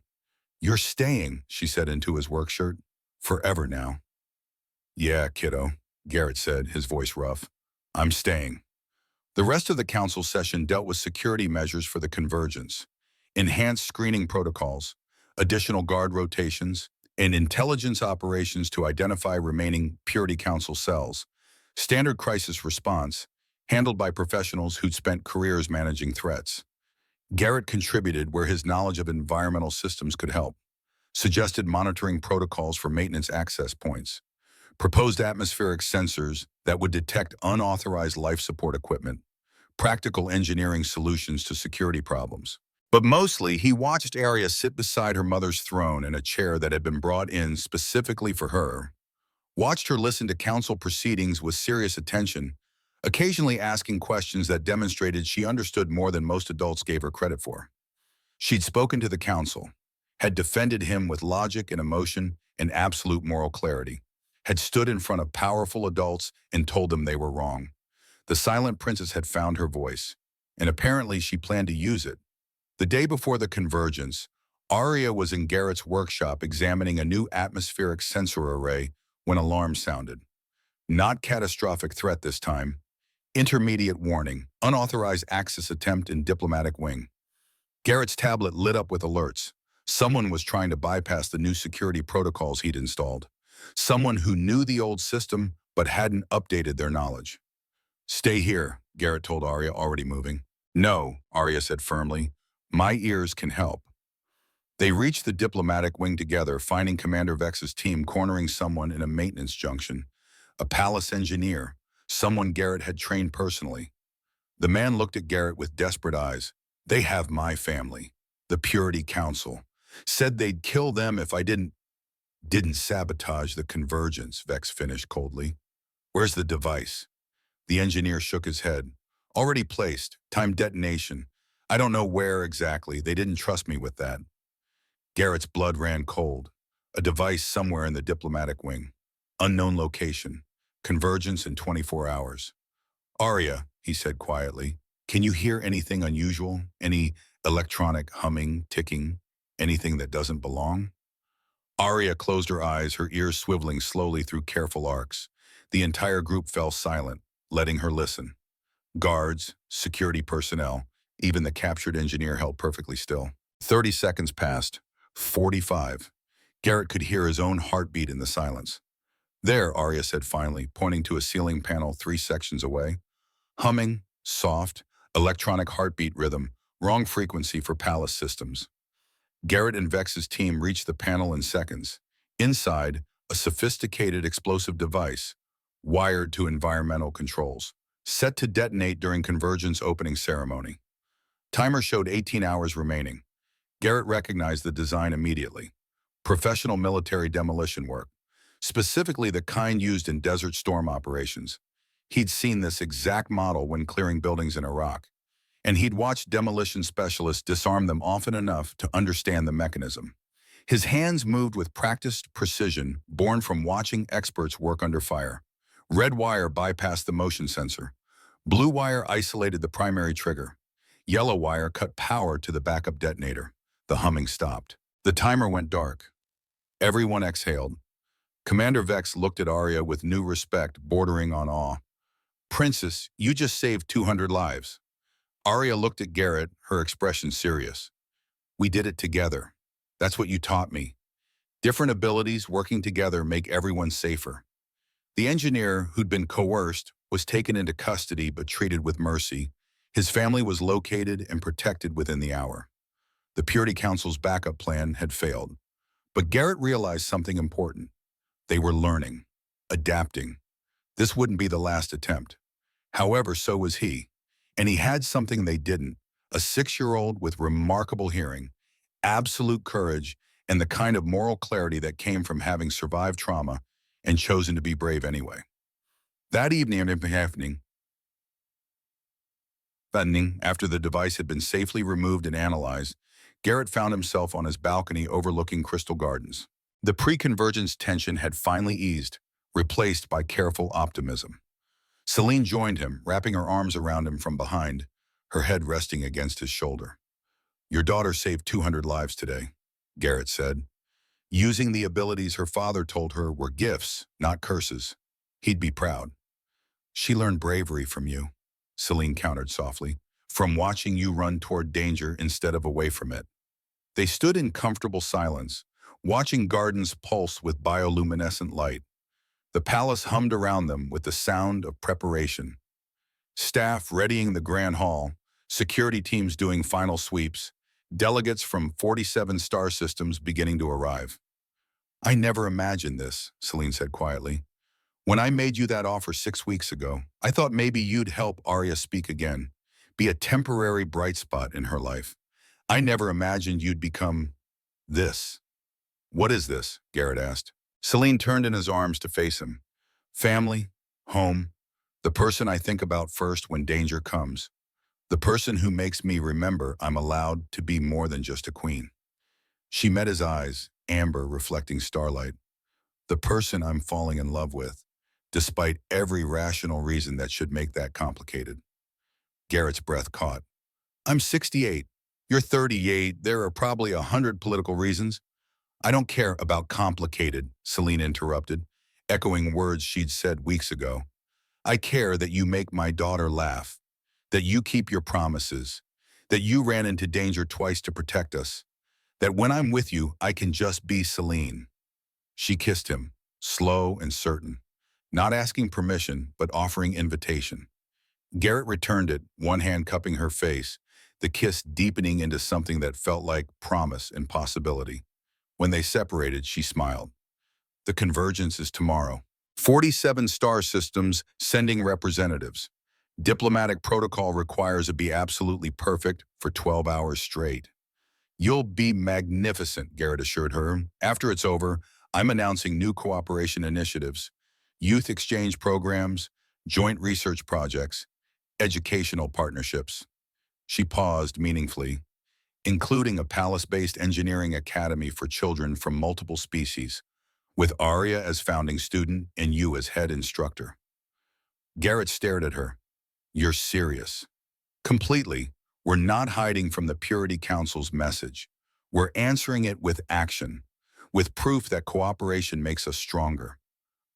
Speaker 1: You're staying, she said into his work shirt, forever now. Yeah, kiddo, Garrett said, his voice rough. I'm staying. The rest of the council session dealt with security measures for the convergence, enhanced screening protocols, additional guard rotations, and intelligence operations to identify remaining Purity Council cells, standard crisis response, handled by professionals who'd spent careers managing threats. Garrett contributed where his knowledge of environmental systems could help, suggested monitoring protocols for maintenance access points, proposed atmospheric sensors that would detect unauthorized life support equipment, practical engineering solutions to security problems. But mostly, he watched Arya sit beside her mother's throne in a chair that had been brought in specifically for her, watched her listen to council proceedings with serious attention, occasionally asking questions that demonstrated she understood more than most adults gave her credit for. She'd spoken to the council, had defended him with logic and emotion and absolute moral clarity, had stood in front of powerful adults and told them they were wrong. The silent princess had found her voice, and apparently she planned to use it. The day before the convergence, Arya was in Garrett's workshop examining a new atmospheric sensor array when alarms sounded. Not catastrophic threat this time. Intermediate warning, unauthorized access attempt in diplomatic wing. Garrett's tablet lit up with alerts. Someone was trying to bypass the new security protocols he'd installed. Someone who knew the old system but hadn't updated their knowledge. Stay here, Garrett told Arya, already moving. No, Arya said firmly. My ears can help. They reached the diplomatic wing together, finding Commander Vex's team cornering someone in a maintenance junction. A palace engineer, someone Garrett had trained personally. The man looked at Garrett with desperate eyes. They have my family, the Purity Council. Said they'd kill them if I didn't sabotage the convergence, Vex finished coldly. Where's the device? The engineer shook his head. Already placed, timed detonation. I don't know where exactly, they didn't trust me with that. Garrett's blood ran cold. A device somewhere in the diplomatic wing. Unknown location. Convergence in 24 hours. Arya, he said quietly, can you hear anything unusual? Any electronic humming, ticking? Anything that doesn't belong? Arya closed her eyes, her ears swiveling slowly through careful arcs. The entire group fell silent, letting her listen. Guards, security personnel, even the captured engineer held perfectly still. 30 seconds passed. 45. Garrett could hear his own heartbeat in the silence. There, Arya said finally, pointing to a ceiling panel 3 sections away. Humming, soft, electronic heartbeat rhythm, wrong frequency for palace systems. Garrett and Vex's team reached the panel in seconds. Inside, a sophisticated explosive device, wired to environmental controls, set to detonate during Convergence opening ceremony. Timer showed 18 hours remaining. Garrett recognized the design immediately. Professional military demolition work, specifically the kind used in Desert Storm operations. He'd seen this exact model when clearing buildings in Iraq, and he'd watched demolition specialists disarm them often enough to understand the mechanism. His hands moved with practiced precision born from watching experts work under fire. Red wire bypassed the motion sensor. Blue wire isolated the primary trigger. Yellow wire cut power to the backup detonator. The humming stopped. The timer went dark. Everyone exhaled. Commander Vex looked at Arya with new respect bordering on awe. "Princess, you just saved 200 lives. Arya looked at Garrett, her expression serious. "We did it together. That's what you taught me. Different abilities working together make everyone safer." The engineer, who'd been coerced, was taken into custody but treated with mercy. His family was located and protected within the hour. The Purity Council's backup plan had failed. But Garrett realized something important. They were learning, adapting. This wouldn't be the last attempt. However, so was he. And he had something they didn't, a 6-year-old with remarkable hearing, absolute courage, and the kind of moral clarity that came from having survived trauma and chosen to be brave anyway. That evening, after the device had been safely removed and analyzed, Garrett found himself on his balcony overlooking Crystal Gardens. The pre-convergence tension had finally eased, replaced by careful optimism. Celine joined him, wrapping her arms around him from behind, her head resting against his shoulder. "Your daughter saved 200 lives today," Garrett said, using the abilities her father told her were gifts, not curses. He'd be proud. "She learned bravery from you," Celine countered softly, "from watching you run toward danger instead of away from it." They stood in comfortable silence, watching gardens pulse with bioluminescent light. The palace hummed around them with the sound of preparation. Staff readying the grand hall, security teams doing final sweeps, delegates from 47 star systems beginning to arrive. "I never imagined this," Celine said quietly. "When I made you that offer 6 weeks ago, I thought maybe you'd help Arya speak again, be a temporary bright spot in her life. I never imagined you'd become this." "What is this?" Garrett asked. Celine turned in his arms to face him. "Family, home, the person I think about first when danger comes. The person who makes me remember I'm allowed to be more than just a queen." She met his eyes, amber reflecting starlight. "The person I'm falling in love with, despite every rational reason that should make that complicated." Garrett's breath caught. "I'm 68. You're 38. There are probably 100 political reasons." "I don't care about complicated," Celine interrupted, echoing words she'd said weeks ago. "I care that you make my daughter laugh, that you keep your promises, that you ran into danger twice to protect us, that when I'm with you, I can just be Celine." She kissed him, slow and certain, not asking permission, but offering invitation. Garrett returned it, one hand cupping her face, the kiss deepening into something that felt like promise and possibility. When they separated, she smiled. "The convergence is tomorrow. 47 star systems sending representatives. Diplomatic protocol requires it be absolutely perfect for 12 hours straight." "You'll be magnificent," Garrett assured her. "After it's over, I'm announcing new cooperation initiatives, youth exchange programs, joint research projects, educational partnerships." She paused meaningfully. "Including a palace-based engineering academy for children from multiple species, with Arya as founding student and you as head instructor." Garrett stared at her. "You're serious?" "Completely. We're not hiding from the Purity Council's message. We're answering it with action, with proof that cooperation makes us stronger."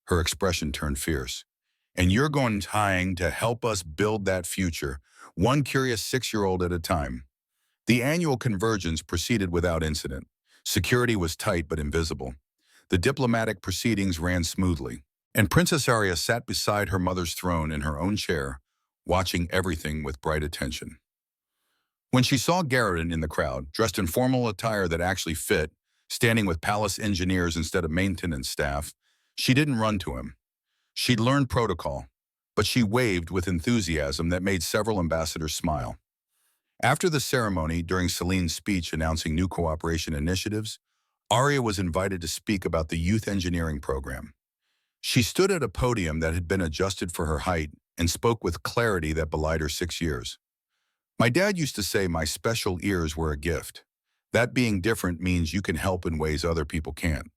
Speaker 1: Her expression turned fierce. "And you're going trying to help us build that future, one curious 6-year-old at a time." The annual convergence proceeded without incident. Security was tight but invisible. The diplomatic proceedings ran smoothly. And Princess Arya sat beside her mother's throne in her own chair, watching everything with bright attention. When she saw Garrett in the crowd, dressed in formal attire that actually fit, standing with palace engineers instead of maintenance staff, she didn't run to him. She'd learned protocol, but she waved with enthusiasm that made several ambassadors smile. After the ceremony, during Celine's speech announcing new cooperation initiatives, Arya was invited to speak about the youth engineering program. She stood at a podium that had been adjusted for her height and spoke with clarity that belied her 6 years. My dad used to say my special ears were a gift. That being different means you can help in ways other people can't.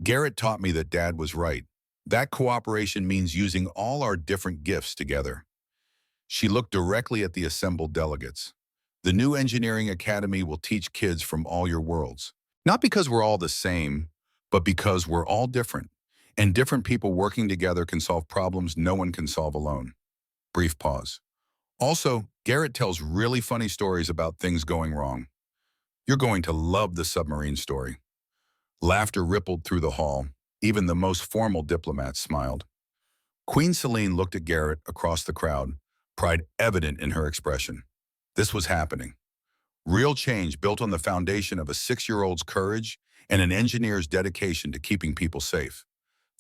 Speaker 1: Garrett taught me that Dad was right. That cooperation means using all our different gifts together. She looked directly at the assembled delegates. The new engineering academy will teach kids from all your worlds. Not because we're all the same, but because we're all different. And different people working together can solve problems no one can solve alone. Brief pause. Also, Garrett tells really funny stories about things going wrong. You're going to love the submarine story. Laughter rippled through the hall. Even the most formal diplomats smiled. Queen Celine looked at Garrett across the crowd, pride evident in her expression. This was happening. Real change built on the foundation of a 6-year-old's courage and an engineer's dedication to keeping people safe.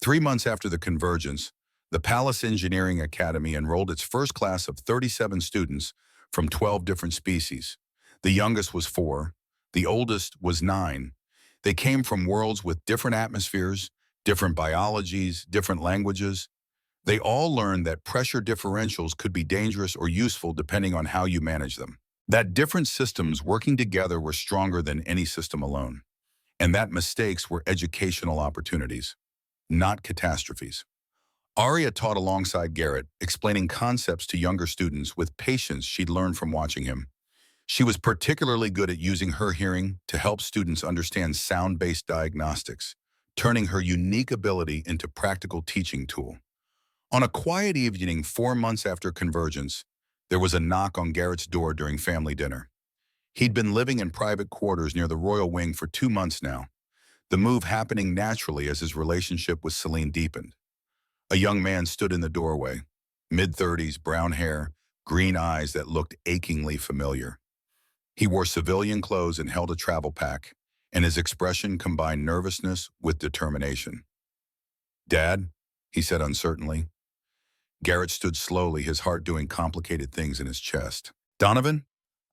Speaker 1: 3 months after the convergence, the Palace Engineering Academy enrolled its first class of 37 students from 12 different species. The youngest was 4, the oldest was 9. They came from worlds with different atmospheres, different biologies, different languages. They all learned that pressure differentials could be dangerous or useful depending on how you manage them. That different systems working together were stronger than any system alone. And that mistakes were educational opportunities, not catastrophes. Arya taught alongside Garrett, explaining concepts to younger students with patience she'd learned from watching him. She was particularly good at using her hearing to help students understand sound-based diagnostics, turning her unique ability into practical teaching tool. On a quiet evening 4 months after convergence, there was a knock on Garrett's door during family dinner. He'd been living in private quarters near the royal wing for 2 months now, the move happening naturally as his relationship with Celine deepened. A young man stood in the doorway, mid-30s, brown hair, green eyes that looked achingly familiar. He wore civilian clothes and held a travel pack, and his expression combined nervousness with determination. "Dad," he said uncertainly. Garrett stood slowly, his heart doing complicated things in his chest. "Donovan,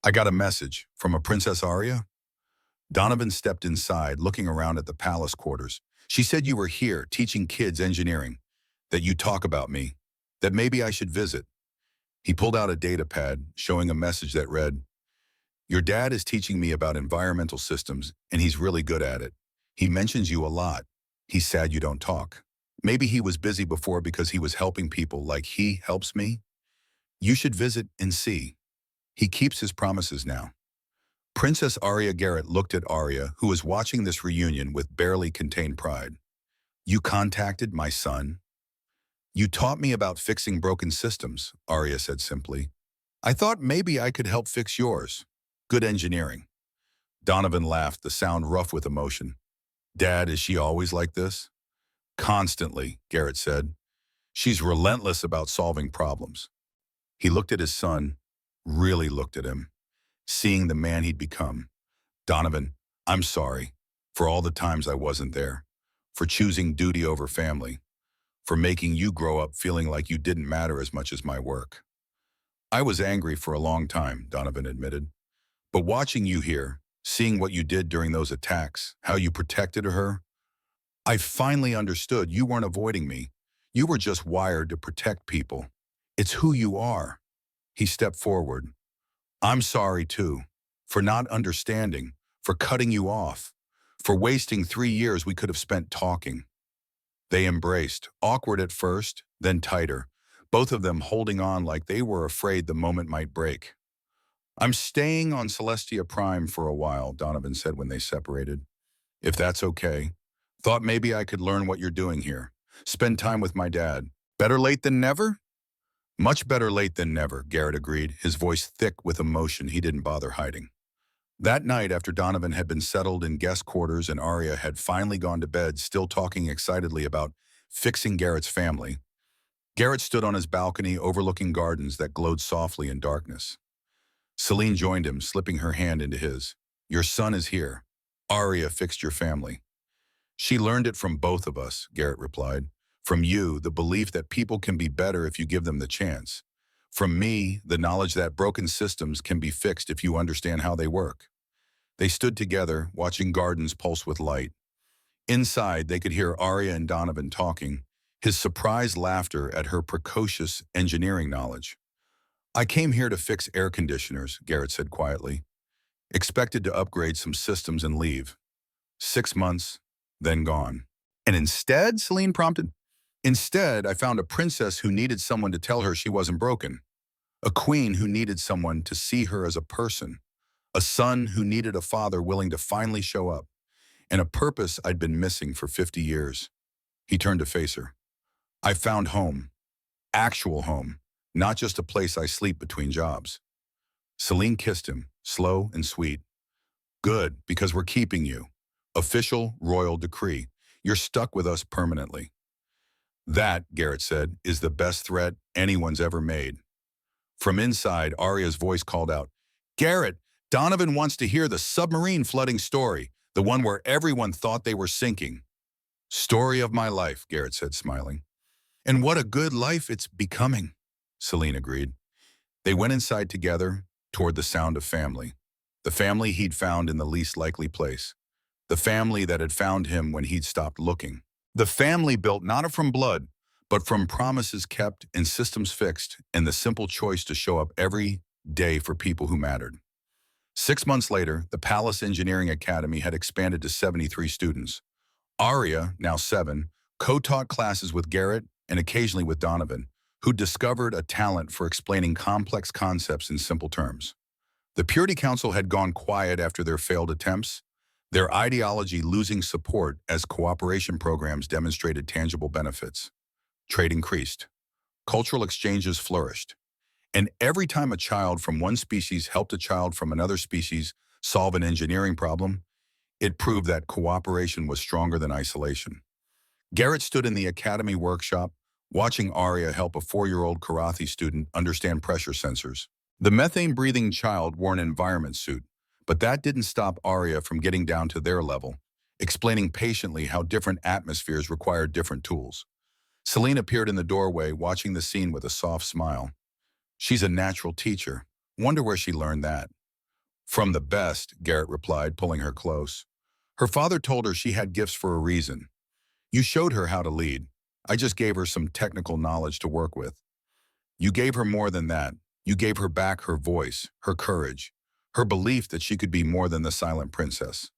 Speaker 1: I got a message from a Princess Arya." Donovan stepped inside, looking around at the palace quarters. "She said you were here, teaching kids engineering, that you talk about me, that maybe I should visit." He pulled out a data pad, showing a message that read, "Your dad is teaching me about environmental systems, and he's really good at it. He mentions you a lot. He's sad you don't talk. Maybe he was busy before because he was helping people like he helps me. You should visit and see. He keeps his promises now." Princess Arya Garrett looked at Arya, who was watching this reunion with barely contained pride. "You contacted my son?" "You taught me about fixing broken systems," Arya said simply. "I thought maybe I could help fix yours. Good engineering." Donovan laughed, the sound rough with emotion. "Dad, is she always like this?" "Constantly," Garrett said. "She's relentless about solving problems." He looked at his son, really looked at him, seeing the man he'd become. "Donovan, I'm sorry for all the times I wasn't there, for choosing duty over family, for making you grow up feeling like you didn't matter as much as my work." "I was angry for a long time," Donovan admitted. "But watching you here, seeing what you did during those attacks, how you protected her, I finally understood you weren't avoiding me. You were just wired to protect people. It's who you are." He stepped forward. "I'm sorry too, for not understanding, for cutting you off, for wasting 3 years we could have spent talking." They embraced, awkward at first, then tighter, both of them holding on like they were afraid the moment might break. "I'm staying on Celestia Prime for a while," Donovan said when they separated. "If that's okay. Thought maybe I could learn what you're doing here. Spend time with my dad. Better late than never?" "Much better late than never," Garrett agreed, his voice thick with emotion he didn't bother hiding. That night, after Donovan had been settled in guest quarters and Arya had finally gone to bed, still talking excitedly about fixing Garrett's family. Garrett stood on his balcony overlooking gardens that glowed softly in darkness. Celine joined him, slipping her hand into his. Your son is here. Aria fixed your family. She learned it from both of us, Garrett replied. From you, the belief that people can be better if you give them the chance. From me, the knowledge that broken systems can be fixed if you understand how they work. They stood together, watching gardens pulse with light. Inside, they could hear Aria and Donovan talking, his surprised laughter at her precocious engineering knowledge. I came here to fix air conditioners, Garrett said quietly. Expected to upgrade some systems and leave. 6 months, then gone. And instead, Celine prompted, instead, I found a princess who needed someone to tell her she wasn't broken. A queen who needed someone to see her as a person. A son who needed a father willing to finally show up. And a purpose I'd been missing for 50 years. He turned to face her. I found home. Actual home. Not just a place I sleep between jobs. Celine kissed him, slow and sweet. Good, because we're keeping you. Official royal decree. You're stuck with us permanently. That, Garrett said, is the best threat anyone's ever made. From inside, Aria's voice called out, Garrett, Donovan wants to hear the submarine flooding story, the one where everyone thought they were sinking. Story of my life, Garrett said, smiling. And what a good life it's becoming, Celine agreed. They went inside together, toward the sound of family. The family he'd found in the least likely place. The family that had found him when he'd stopped looking. The family built not from blood, but from promises kept and systems fixed, and the simple choice to show up every day for people who mattered. 6 months later, the Palace Engineering Academy had expanded to 73 students. Aria, now 7, co-taught classes with Garrett and occasionally with Donovan, who discovered a talent for explaining complex concepts in simple terms. The Purity Council had gone quiet after their failed attempts, their ideology losing support as cooperation programs demonstrated tangible benefits. Trade increased. Cultural exchanges flourished. And every time a child from one species helped a child from another species solve an engineering problem, it proved that cooperation was stronger than isolation. Garrett stood in the academy workshop, watching Aria help a 4-year-old Karathi student understand pressure sensors. The methane-breathing child wore an environment suit, but that didn't stop Aria from getting down to their level, explaining patiently how different atmospheres required different tools. Celine appeared in the doorway, watching the scene with a soft smile. She's a natural teacher. Wonder where she learned that. From the best, Garrett replied, pulling her close. Her father told her she had gifts for a reason. You showed her how to lead. I just gave her some technical knowledge to work with. You gave her more than that. You gave her back her voice, her courage, her belief that she could be more than the silent princess.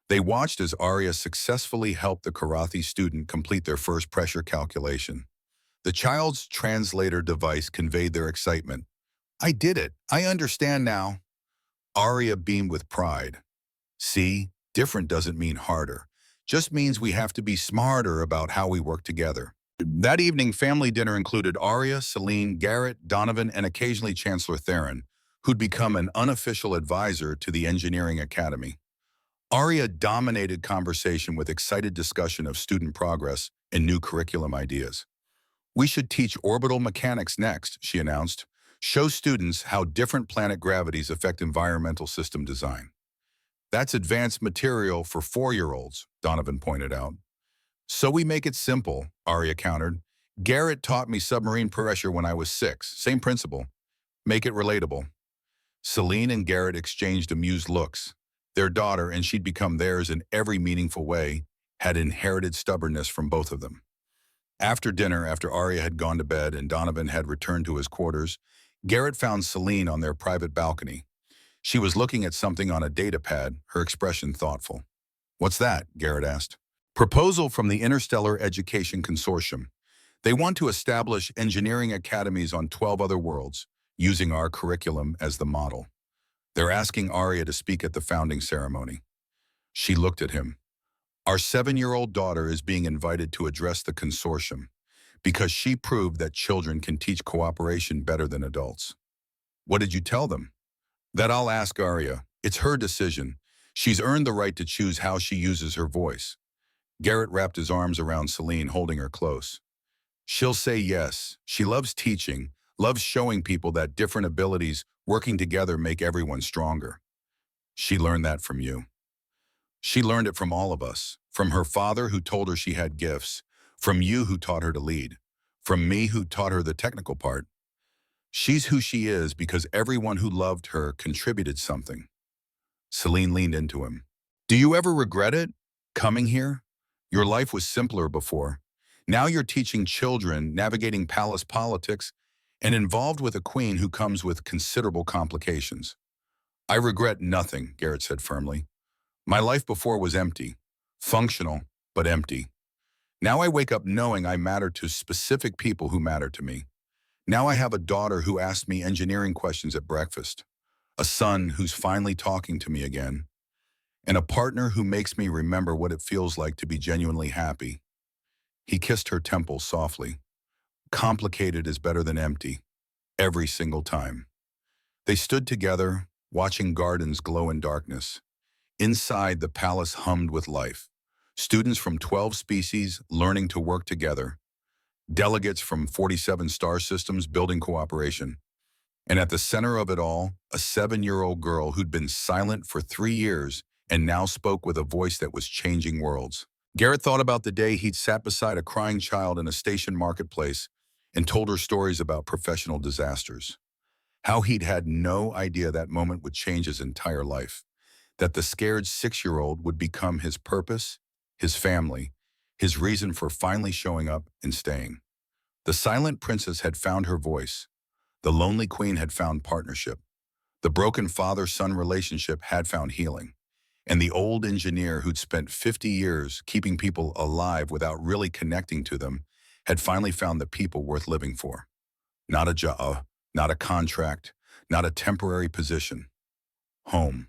Speaker 1: They watched as Aria successfully helped the Karathi student complete their first pressure calculation. The child's translator device conveyed their excitement. I did it. I understand now. Aria beamed with pride. See, different doesn't mean harder. Just means we have to be smarter about how we work together. That evening, family dinner included Aria, Celine, Garrett, Donovan, and occasionally Chancellor Theron, who'd become an unofficial advisor to the Engineering Academy. Aria dominated conversation with excited discussion of student progress and new curriculum ideas. We should teach orbital mechanics next, she announced. Show students how different planet gravities affect environmental system design. That's advanced material for 4-year-olds, Donovan pointed out. So we make it simple, Aria countered. Garrett taught me submarine pressure when I was 6. Same principle. Make it relatable. Celine and Garrett exchanged amused looks. Their daughter, and she'd become theirs in every meaningful way, had inherited stubbornness from both of them. After dinner, after Aria had gone to bed and Donovan had returned to his quarters, Garrett found Celine on their private balcony. She was looking at something on a data pad, her expression thoughtful. What's that? Garrett asked. Proposal from the Interstellar Education Consortium. They want to establish engineering academies on 12 other worlds, using our curriculum as the model. They're asking Aria to speak at the founding ceremony. She looked at him. Our 7-year-old daughter is being invited to address the consortium because she proved that children can teach cooperation better than adults. What did you tell them? That I'll ask Aria. It's her decision. She's earned the right to choose how she uses her voice. Garrett wrapped his arms around Celine, holding her close. She'll say yes. She loves teaching, loves showing people that different abilities working together make everyone stronger. She learned that from you. She learned it from all of us, from her father who told her she had gifts, from you who taught her to lead, from me who taught her the technical part. She's who she is because everyone who loved her contributed something. Celine leaned into him. Do you ever regret it? Coming here? Your life was simpler before. Now you're teaching children, navigating palace politics, and involved with a queen who comes with considerable complications. I regret nothing, Garrett said firmly. My life before was empty, functional, but empty. Now I wake up knowing I matter to specific people who matter to me. Now I have a daughter who asked me engineering questions at breakfast, a son who's finally talking to me again, and a partner who makes me remember what it feels like to be genuinely happy. He kissed her temple softly. Complicated is better than empty, every single time. They stood together, watching gardens glow in darkness. Inside, the palace hummed with life. Students from 12 species learning to work together. Delegates from 47 star systems building cooperation. And at the center of it all, a 7-year-old girl who'd been silent for 3 years and now spoke with a voice that was changing worlds. Garrett thought about the day he'd sat beside a crying child in a station marketplace and told her stories about professional disasters. How he'd had no idea that moment would change his entire life. That the scared 6-year-old would become his purpose, his family, his reason for finally showing up and staying. The silent princess had found her voice. The lonely queen had found partnership. The broken father-son relationship had found healing. And the old engineer who'd spent 50 years keeping people alive without really connecting to them had finally found the people worth living for. Not a job, not a contract, not a temporary position. Home.